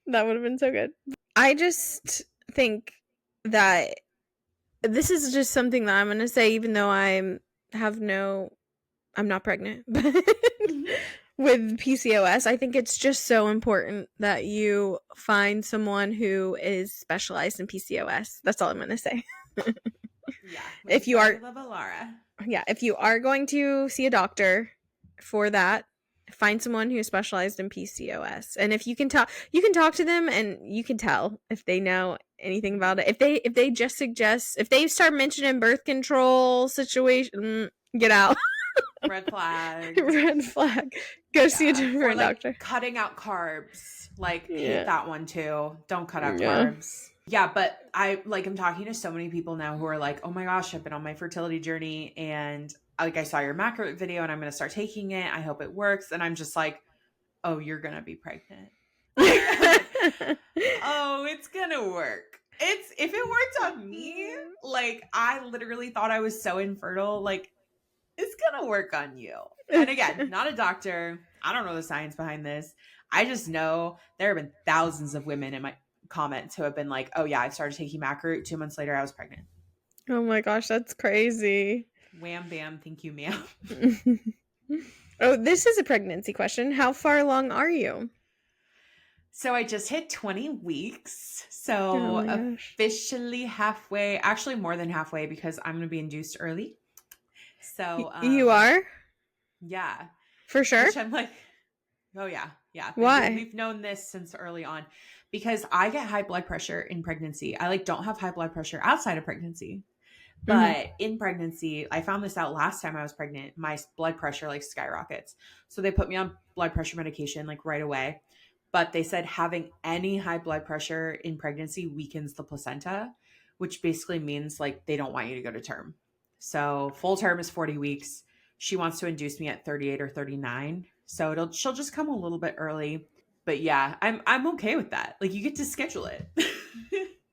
That would have been so good. I just think that this is just something that I'm going to say, even though I'm not pregnant, but with PCOS, I think it's just so important that you find someone who is specialized in PCOS. That's all I'm going to say. Yeah. If you are, love Alara. Yeah, if you are going to see a doctor for that, find someone who's specialized in PCOS. And if you can talk to them, and you can tell if they know anything about it. If they just suggest, if they start mentioning birth control situation, get out. Red flag. Red flag. Go see a different doctor. Cutting out carbs. Like, hate that one too. Don't cut out carbs. Yeah, but I'm talking to so many people now who are like, oh my gosh, I've been on my fertility journey, and like I saw your Macaroot video and I'm going to start taking it. I hope it works. And I'm just like, oh, you're going to be pregnant. Oh, it's going to work. If it worked on me, like I literally thought I was so infertile, like it's going to work on you. And again, not a doctor. I don't know the science behind this. I just know there have been thousands of women in my comments who have been like, oh yeah, I started taking Macaroot. 2 months later, I was pregnant. Oh my gosh, that's crazy. Wham, bam, thank you, ma'am. Oh, this is a pregnancy question. How far along are you? So I just hit 20 weeks. So officially halfway, actually more than halfway, because I'm going to be induced early. So you are? Yeah. For sure? Which I'm like, oh yeah. Yeah. Why? We've known this since early on, because I get high blood pressure in pregnancy. I don't have high blood pressure outside of pregnancy. But in pregnancy, I found this out last time I was pregnant, my blood pressure skyrockets. So they put me on blood pressure medication right away. But they said having any high blood pressure in pregnancy weakens the placenta, which basically means they don't want you to go to term. So full term is 40 weeks. She wants to induce me at 38 or 39. So she'll just come a little bit early. But yeah, I'm okay with that. You get to schedule it.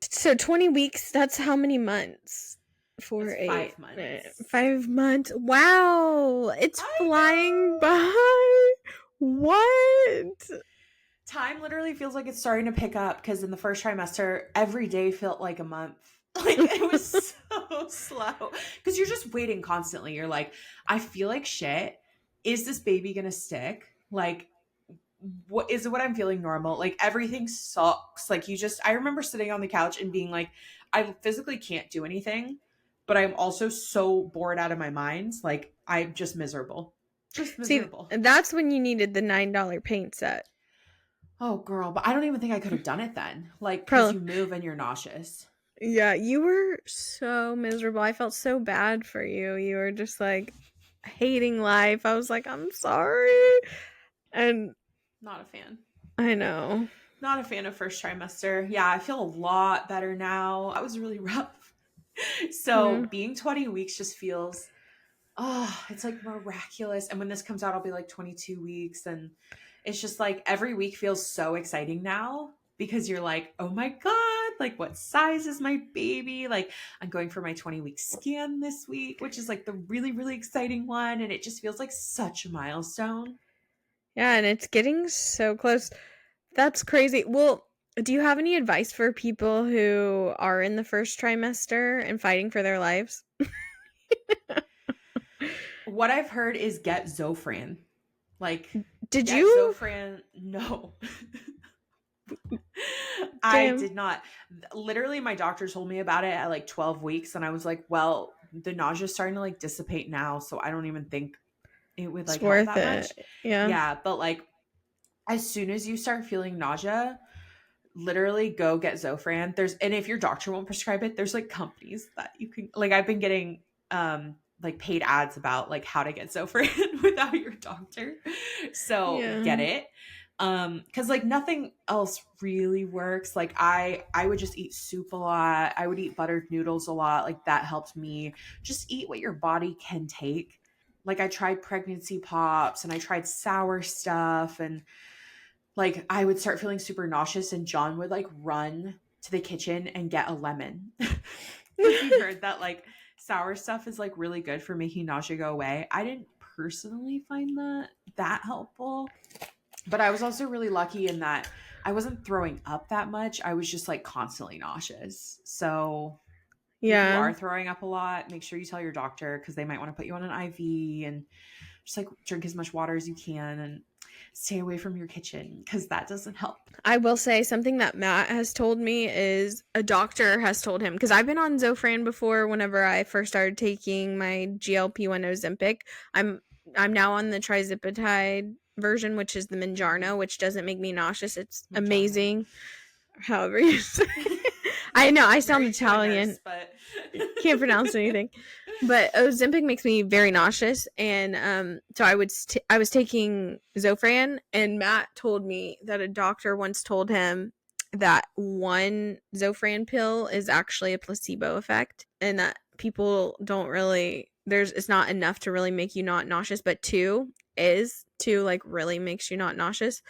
So 20 weeks, that's how many months? 5 months. 5 months. Wow. It's flying by. What? Time literally feels like it's starting to pick up, because in the first trimester, every day felt like a month. It was so slow, because you're just waiting constantly. You're like, I feel like shit. Is this baby going to stick? What I'm feeling normal? Everything sucks. I remember sitting on the couch and being like, I physically can't do anything, but I'm also so bored out of my mind. I'm just miserable. Just miserable. See, that's when you needed the $9 paint set. Oh, girl. But I don't even think I could have done it then. Because you move and you're nauseous. Yeah, you were so miserable. I felt so bad for you. You were just hating life. I was like, I'm sorry. And not a fan. I know. Not a fan of first trimester. Yeah, I feel a lot better now. That was really rough. So being 20 weeks just feels, it's miraculous. And when this comes out, I'll be 22 weeks. And it's just every week feels so exciting now. because you're like, oh my God, like what size is my baby? Like I'm going for my 20-week scan this week, which is like the really, really exciting one. And it just feels like such a milestone. Yeah, and it's getting so close. That's crazy. Well, do you have any advice for people who are in the first trimester and fighting for their lives? What I've heard is get Zofran. Like, Did get you? Zofran. No. I Damn. did not. Literally, my doctor told me about it at like 12 weeks, and I was like, well, the nausea is starting to like dissipate now, so I don't even think it would It's like help worth that much. it. Yeah. Yeah, but like as soon as you start feeling nausea, literally go get Zofran. And if your doctor won't prescribe it, there's like companies that you can, like I've been getting like paid ads about like how to get Zofran without your doctor. So Yeah. get it. Cuz like nothing else really works. Like I would just eat soup a lot. I would eat buttered noodles a lot. Like that helped me. Just eat what your body can take. Like I tried pregnancy pops and I tried sour stuff, and like I would start feeling super nauseous, and John would like run to the kitchen and get a lemon because he heard that like sour stuff is like really good for making nausea go away. I didn't personally find that helpful, but I was also really lucky in that I wasn't throwing up that much. I was just like constantly nauseous. So if you Yeah. are throwing up a lot, make sure you tell your doctor because they might want to put you on an IV, and just like drink as much water as you can and stay away from your kitchen because that doesn't help. I will say something that Matt has told me is a doctor has told him, because I've been on Zofran before whenever I first started taking my GLP-1 Ozempic. I'm I'm now on the trizipatide version, which is the Minjarno, which doesn't make me nauseous. It's Mangiano. amazing. However you say it. I know I sound Married to a Italian. nurse, but Can't pronounce anything. But Ozempic makes me very nauseous, and so I was taking Zofran, and Matt told me that a doctor once told him that one Zofran pill is actually a placebo effect, and that people don't really there's it's not enough to really make you not nauseous, but two like really makes you not nauseous.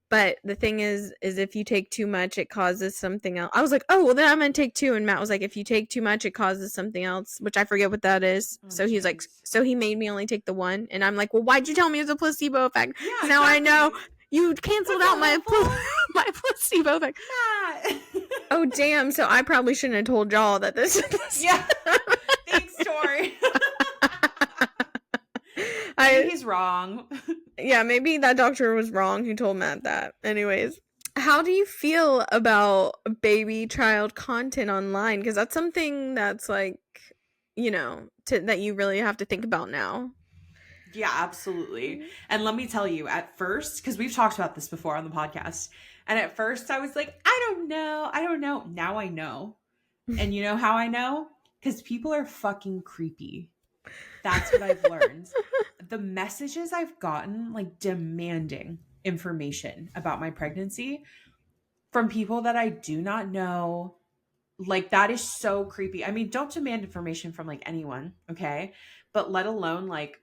But the thing is if you take too much, it causes something else. I was like, oh, well, then I'm going to take two. And Matt was like, if you take too much, it causes something else, which I forget what that is. oh So he's like, jeez. so he made me only take the one. And I'm like, well, why'd you tell me it was a placebo effect? Yeah, Because now I know exactly. you canceled That's out not helpful. my placebo effect. Matt. Oh, damn. So I probably shouldn't have told y'all that this is Yeah. Thanks, Tori. Maybe I he's wrong. yeah, maybe that doctor was wrong who told Matt that. Anyways, how do you feel about baby child content online? Because that's something that's like, that you really have to think about now. Yeah, absolutely. And let me tell you, at first, because we've talked about this before on the podcast, and at first I was like, I don't know. I don't know. Now I know. And you know how I know? Because people are fucking creepy. That's what I've learned. The messages I've gotten, like demanding information about my pregnancy from people that I do not know, like that is so creepy. I mean, don't demand information from like anyone, okay? But let alone like,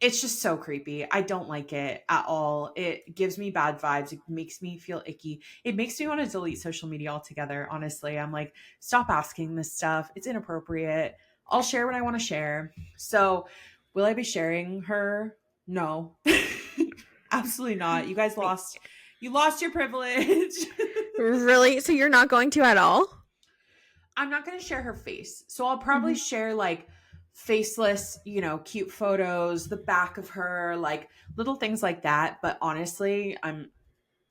it's just so creepy. I don't like it at all. It gives me bad vibes. It makes me feel icky. It makes me want to delete social media altogether, honestly. I'm like, stop asking this stuff. It's inappropriate. I'll share what I want to share. So, will I be sharing her? No. Absolutely not. You guys lost. You lost your privilege. Really? So you're not going to at all? I'm not going to share her face. So I'll probably Mhm. share like faceless, cute photos, the back of her, like little things like that. But honestly,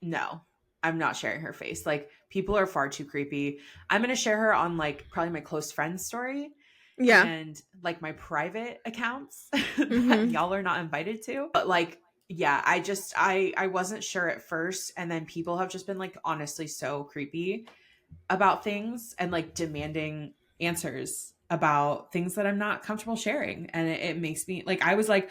no, I'm not sharing her face. Like people are far too creepy. I'm going to share her on like probably my close friends story Yeah. and like my private accounts that Hmm. y'all are not invited to. But like, yeah, I wasn't sure at first. And then people have just been like honestly so creepy about things and like demanding answers about things that I'm not comfortable sharing. And it makes me like, I was like,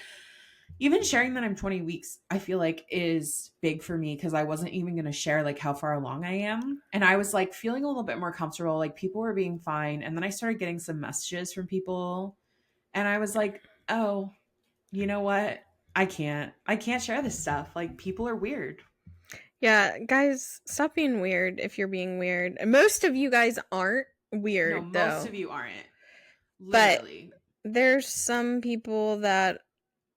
even sharing that I'm 20 weeks, I feel like is big for me because I wasn't even going to share like how far along I am. And I was like feeling a little bit more comfortable. Like people were being fine. And then I started getting some messages from people. And I was like, oh, you know what? I can't share this stuff. Like people are weird. Yeah, guys, stop being weird if you're being weird. Most of you guys aren't No, weird most though. of you aren't. But Literally. there's some people that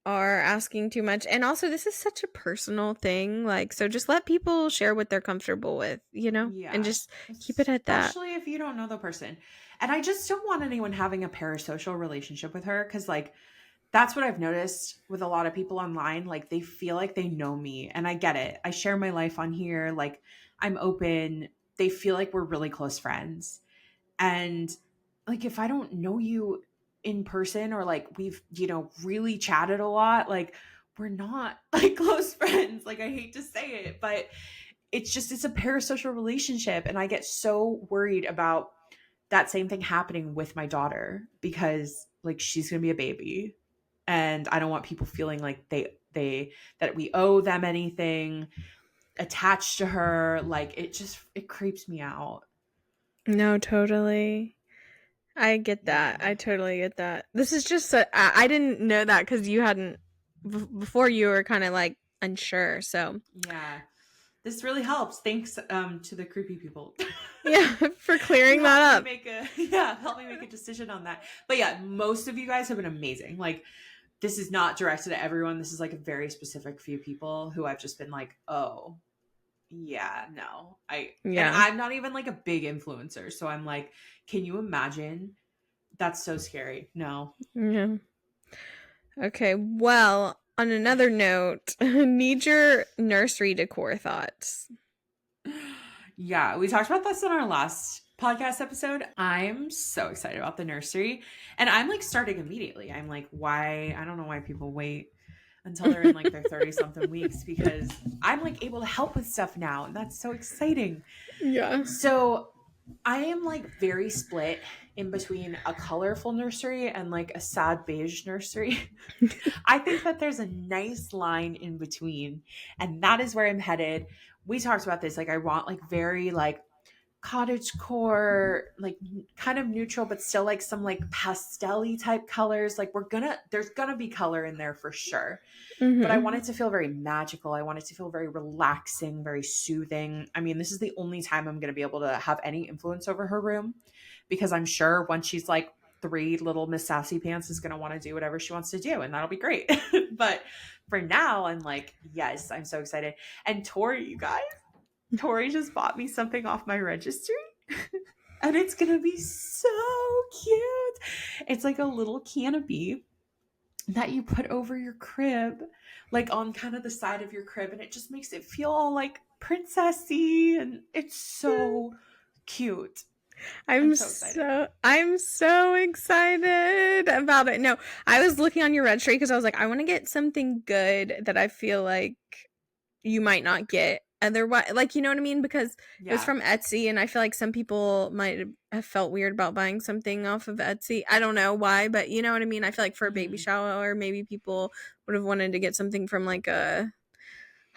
are asking too much. And also this is such a personal thing. Like, so just let people share what they're comfortable with, you know? And Yeah. just keep it at that. Especially if you don't know the person. And I just don't want anyone having a parasocial relationship with her because, like, that's what I've noticed with a lot of people online. Like, they feel like they know me. And I get it. I share my life on here. Like, I'm open. They feel like we're really close friends. And, like, if I don't know you in person or, like, we've, really chatted a lot, like, we're not like close friends. Like, I hate to say it, but it's a parasocial relationship. And I get so worried about that same thing happening with my daughter because, like, she's going to be a baby and I don't want people feeling like they that we owe them anything attached to her. Like, it creeps me out. No, totally. I get that. Yeah. I totally get that. This is just I didn't know that because you hadn't before you were kind of like unsure. So Yeah. This really helps. Thanks to the creepy people. yeah, for clearing You that helped me up. help me make a decision on that. But yeah, most of you guys have been amazing. Like, this is not directed at everyone. This is like a very specific few people who I've just been like, oh, yeah, no. And Yeah. I'm not even like a big influencer. So I'm like, can you imagine? That's so scary. No. Yeah. Okay. Well, on another note, need your nursery decor thoughts. Yeah, we talked about this in our last podcast episode. I'm so excited about the nursery. And I'm like starting immediately. I'm like, I don't know why people wait until they're in like their 30 something weeks because I'm like able to help with stuff now. And that's so exciting. Yeah. So I am like very split in between a colorful nursery and like a sad beige nursery. I think that there's a nice line in between, and that is where I'm headed. We talked about this. Like, I want like very like cottage core, like kind of neutral, but still like some like pastel-y type colors. Like, there's gonna be color in there for sure. But I want it to feel very magical. I want it to feel very relaxing, very soothing. I mean, this is the only time I'm going to be able to have any influence over her room because I'm sure once she's like 3, little Miss Sassy Pants is going to want to do whatever she wants to do, and that'll be great. But for now, I'm like, yes, I'm so excited. And Torri, you guys, Torri just bought me something off my registry. And it's going to be so cute. It's like a little canopy that you put over your crib, like on kind of the side of your crib, and it just makes it feel all like princessy, and it's so cute. I'm so excited. I'm so excited about it. No, I was looking on your registry because I was like, I want to get something good that I feel like you might not get otherwise, like, you know what I mean? Because it was from Etsy, and I feel like some people might have felt weird about buying something off of Etsy. I don't know why, but you know what I mean? I feel like for a baby shower, maybe people would have wanted to get something from like a,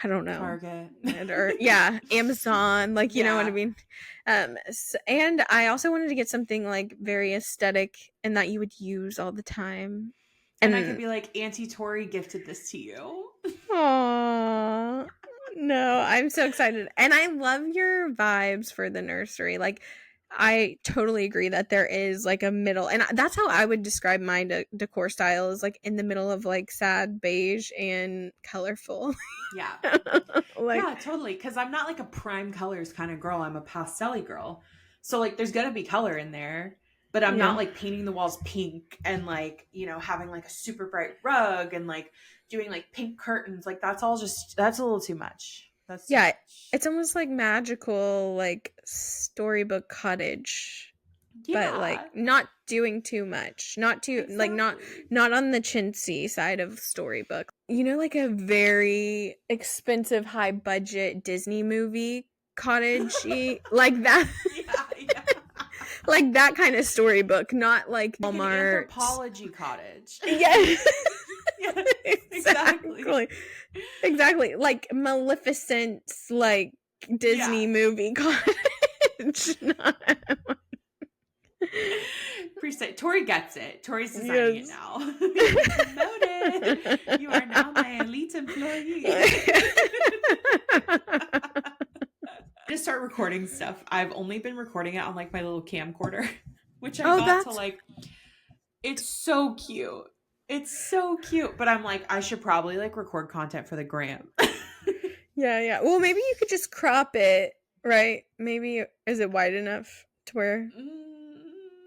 I don't know, Target or Amazon, like, you know what I mean? And I also wanted to get something like very aesthetic and that you would use all the time. And I could be like, Auntie Torri gifted this to you. Aww. No, I'm so excited. And I love your vibes for the nursery. Like, I totally agree that there is like a middle, and that's how I would describe my decor style, is like in the middle of like sad beige and colorful. Yeah. Like, yeah, totally. Because I'm not like a prime colors kind of girl. I'm a pastel-y girl. So like there's gonna be color in there, but I'm not like painting the walls pink and like, having like a super bright rug and like doing like pink curtains. Like, that's a little too much. That's too much. It's almost like magical, like storybook cottage. Yeah. But like not doing too much. Not too like not on the chintzy side of storybook. You know, like a very expensive high budget Disney movie cottage like that. Yeah. Like that kind of storybook, not like Walmart. Like an anthropology cottage. Yes. Yeah, exactly. Like Maleficent's like Disney movie cottage. Appreciate Torri gets it. Torri's designing it now. Promoted. You are now my elite employee. to start recording stuff. I've only been recording it on like my little camcorder, which I Oh, got to that's like, it's so cute. It's so cute. But I'm like, I should probably like record content for the gram. yeah. Well, maybe you could just crop it, right? Maybe is it wide enough to where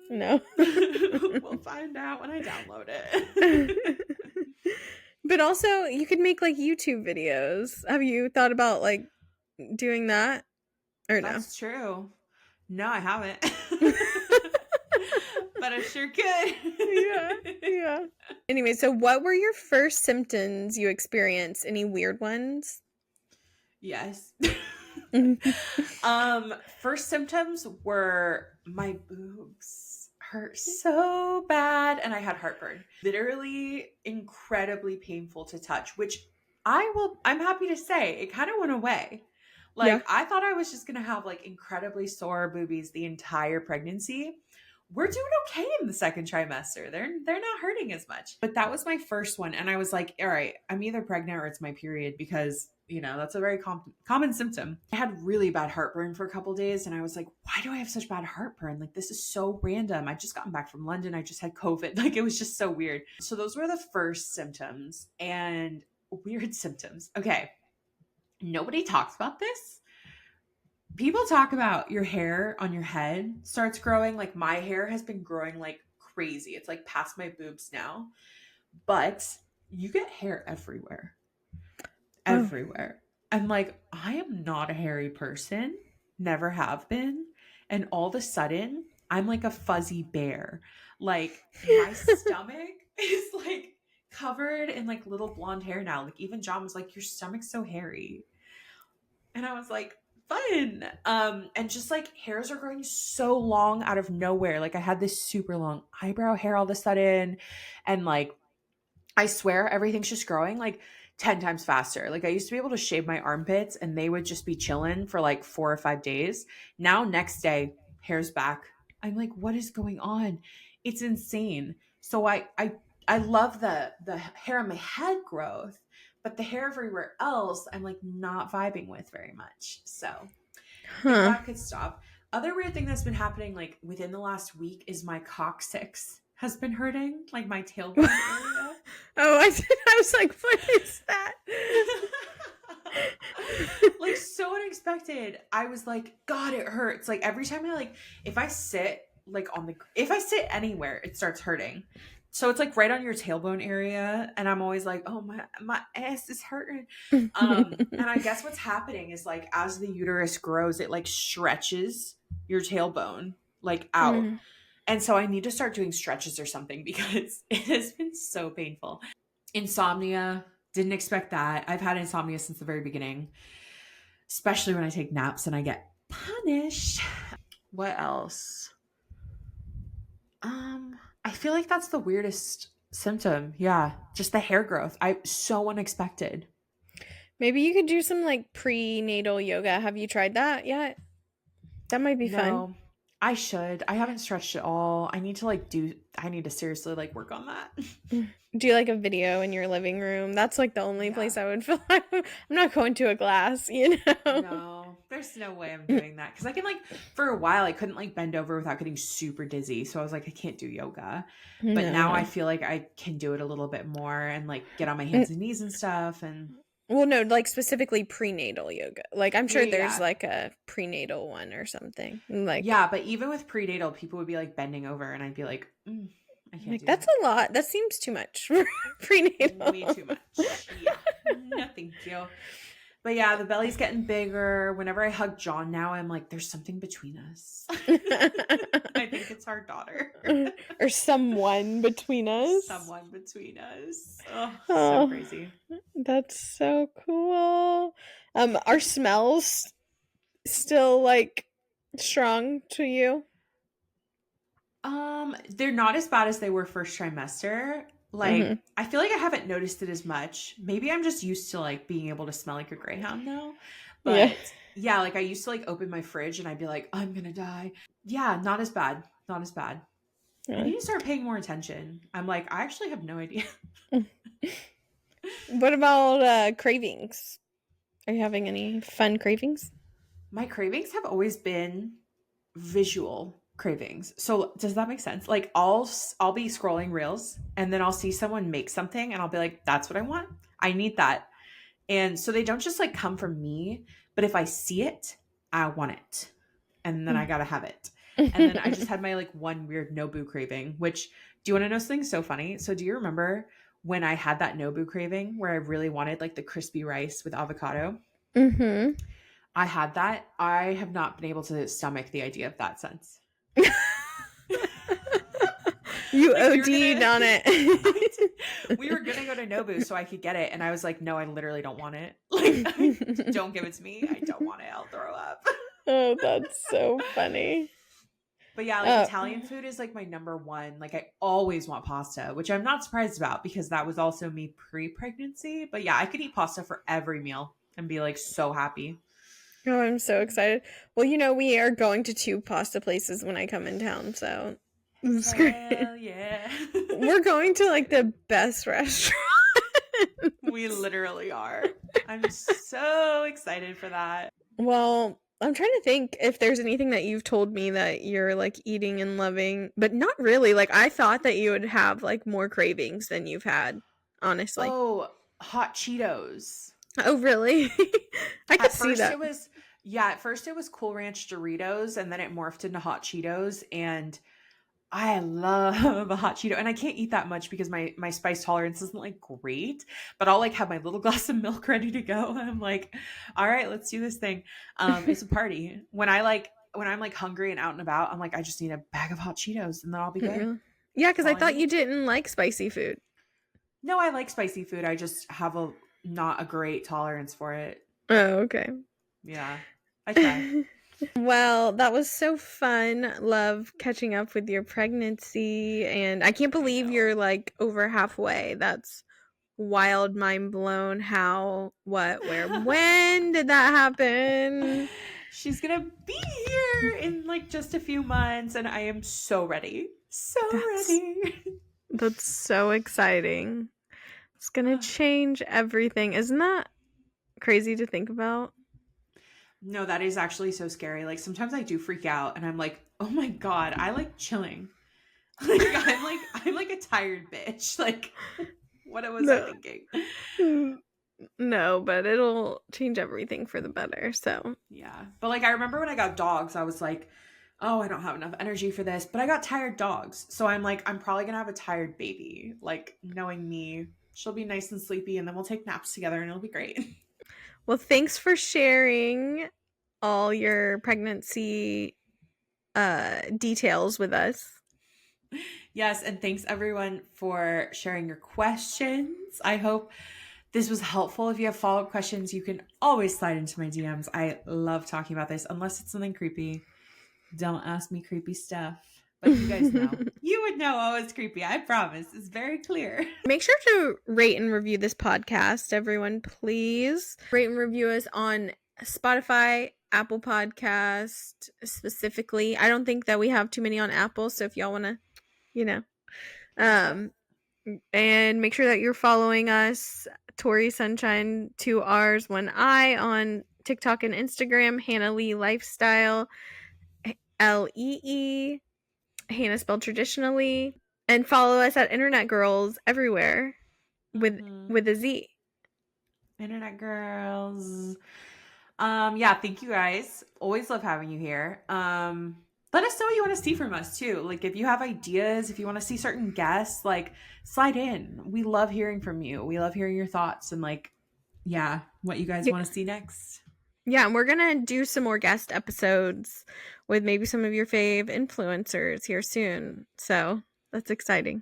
no. We'll find out when I download it. But also, you could make like YouTube videos. Have you thought about like doing that or no? That's true. No, I haven't. But I sure could. Yeah. Anyway, so what were your first symptoms you experienced? Any weird ones? Yes. First symptoms were my boobs hurt so bad and I had heartburn. Literally incredibly painful to touch, which I'm happy to say it kind of went away. Like Yeah. I thought I was just going to have like incredibly sore boobies the entire pregnancy. We're doing okay in the second trimester. They're not hurting as much. But that was my first one and I was like, all right, I'm either pregnant or it's my period because that's a very common symptom. I had really bad heartburn for a couple days and I was like, why do I have such bad heartburn? Like, this is so random. I just gotten back from London. I just had COVID. Like, it was just so weird. So those were the first symptoms and weird symptoms. Okay. Nobody talks about this. People talk about your hair on your head starts growing. Like, my hair has been growing like crazy. It's like past my boobs now, but you get hair everywhere. Everywhere. And like, I am not a hairy person, never have been. And all of a sudden, I'm like a fuzzy bear. Like, my stomach is like covered in like little blonde hair now. Like, even John was like, your stomach's so hairy. And I was like, fun. And just like hairs are growing so long out of nowhere. Like, I had this super long eyebrow hair all of a sudden. And like, I swear everything's just growing like 10 times faster. Like I used to be able to shave my armpits and they would just be chilling for like 4 or 5 days. Now next day, hair's back. I'm like, what is going on? It's insane. So I love the hair on my head growth, but the hair everywhere else I'm like not vibing with very much. So if that could stop. Other weird thing that's been happening like within the last week is my coccyx has been hurting, like my tailbone area. I was like, what is that? Like so unexpected. I was like, God, it hurts. Like every time if I sit if I sit anywhere, it starts hurting. So it's like right on your tailbone area. And I'm always like, oh, my ass is hurting. And I guess what's happening is like, as the uterus grows, it like stretches your tailbone like out. And so I need to start doing stretches or something because it has been so painful. Insomnia, didn't expect that. I've had insomnia since the very beginning, especially when I take naps and I get punished. What else? I feel like that's the weirdest symptom. Yeah, just the hair growth. So unexpected. Maybe you could do some like prenatal yoga. Have you tried that yet? That might be fun. No, I should. I haven't stretched at all. I need to seriously like work on that. Do like a video in your living room. That's like the only place I would feel like I'm not going to a class, you know? No, there's no way I'm doing that. Because I can for a while, I couldn't like bend over without getting super dizzy. So I was like, I can't do yoga. But now I feel like I can do it a little bit more and like get on my hands and knees and stuff. And well, no, like specifically prenatal yoga. Like I'm sure there's like a prenatal one or something. Like yeah, but even with prenatal, people would be like bending over and I'd be like, I can't do that's a lot. That seems too much for prenatal. Way too much. Yeah. No, thank you. But yeah, the belly's getting bigger. Whenever I hug John now, I'm like, there's something between us. I think it's our daughter. Or someone between us. Someone between us. Oh, so crazy. That's so cool. Are smells still like strong to you? They're not as bad as they were first trimester. Like, I feel like I haven't noticed it as much. Maybe I'm just used to like being able to smell like a greyhound now. But yeah, like I used to like open my fridge and I'd be like, I'm gonna die. Yeah, not as bad. Not as bad. I need to start paying more attention. I'm like, I actually have no idea. What about cravings? Are you having any fun cravings? My cravings have always been visual cravings. So does that make sense? Like I'll be scrolling reels and then I'll see someone make something and I'll be like, that's what I want. I need that. And so they don't just like come from me, but if I see it, I want it. And then I gotta have it. And then I just had my like one weird Nobu craving, which do you want to know something so funny? So do you remember when I had that Nobu craving where I really wanted like the crispy rice with avocado? Mm-hmm. I had that. I have not been able to stomach the idea of that since. You Like OD'd on it. we were gonna go to Nobu so I could get it, and I was like, no, I literally don't want it. Like, don't give it to me. I don't want it. I'll throw up. Oh, that's so funny. But yeah, like Italian food is like my number one. Like I always want pasta, which I'm not surprised about because that was also me pre-pregnancy. But yeah, I could eat pasta for every meal and be like so happy. Oh, I'm so excited. Well, you know, we are going to 2 pasta places when I come in town, so it's great. Hell yeah. We're going to like the best restaurant. We literally are. I'm so excited for that. Well, I'm trying to think if there's anything that you've told me that you're like eating and loving, but not really. Like I thought that you would have like more cravings than you've had, honestly. Oh, hot Cheetos. Oh, really? I could see that. At first it was Cool Ranch Doritos and then it morphed into hot Cheetos and I love a hot Cheeto and I can't eat that much because my spice tolerance isn't like great, but I'll like have my little glass of milk ready to go. I'm like, all right, let's do this thing. It's a party. When I'm like hungry and out and about, I'm like, I just need a bag of hot Cheetos and then I'll be good. Yeah, because I thought need. you didn't like spicy food. No, I like spicy food. I just have not a great tolerance for it. Oh, okay. Yeah, I try. Well, that was so fun. Love catching up with your pregnancy. And I can't believe you're like over halfway. That's wild, mind blown. How, what, where, when did that happen? She's gonna be here in like just a few months, and I am so ready. Ready. That's so exciting. It's gonna change everything. Isn't that crazy to think about? No, that is actually so scary. Like sometimes I do freak out and I'm like, oh my God, I like chilling. Like I'm like a tired bitch. Like what was I thinking? No, but it'll change everything for the better. So yeah. But like I remember when I got dogs, I was like, oh, I don't have enough energy for this. But I got tired dogs. So I'm like, I'm probably gonna have a tired baby. Like knowing me, she'll be nice and sleepy and then we'll take naps together and it'll be great. Well, thanks for sharing all your pregnancy details with us. Yes, and thanks everyone for sharing your questions. I hope this was helpful. If you have follow-up questions, you can always slide into my DMs. I love talking about this, unless it's something creepy. Don't ask me creepy stuff. But you guys know. You would know oh, it's creepy. I promise. It's very clear. Make sure to rate and review this podcast, everyone, please. Rate and review us on Spotify, Apple Podcast specifically. I don't think that we have too many on Apple, so if y'all want to, you know. And make sure that you're following us, Torri Sunshine 2 R's 1 I on TikTok and Instagram, Hannah Lee Lifestyle, Lee. Hannah spelled traditionally, and follow us at Internet Girlz everywhere with a Z. Internet Girlz. Yeah, thank you guys. Always love having you here. Let us know what you want to see from us too. Like if you have ideas, if you want to see certain guests, like slide in. We love hearing from you. We love hearing your thoughts and like, yeah, what you guys want to see next. Yeah, and we're going to do some more guest episodes with maybe some of your fave influencers here soon. So that's exciting.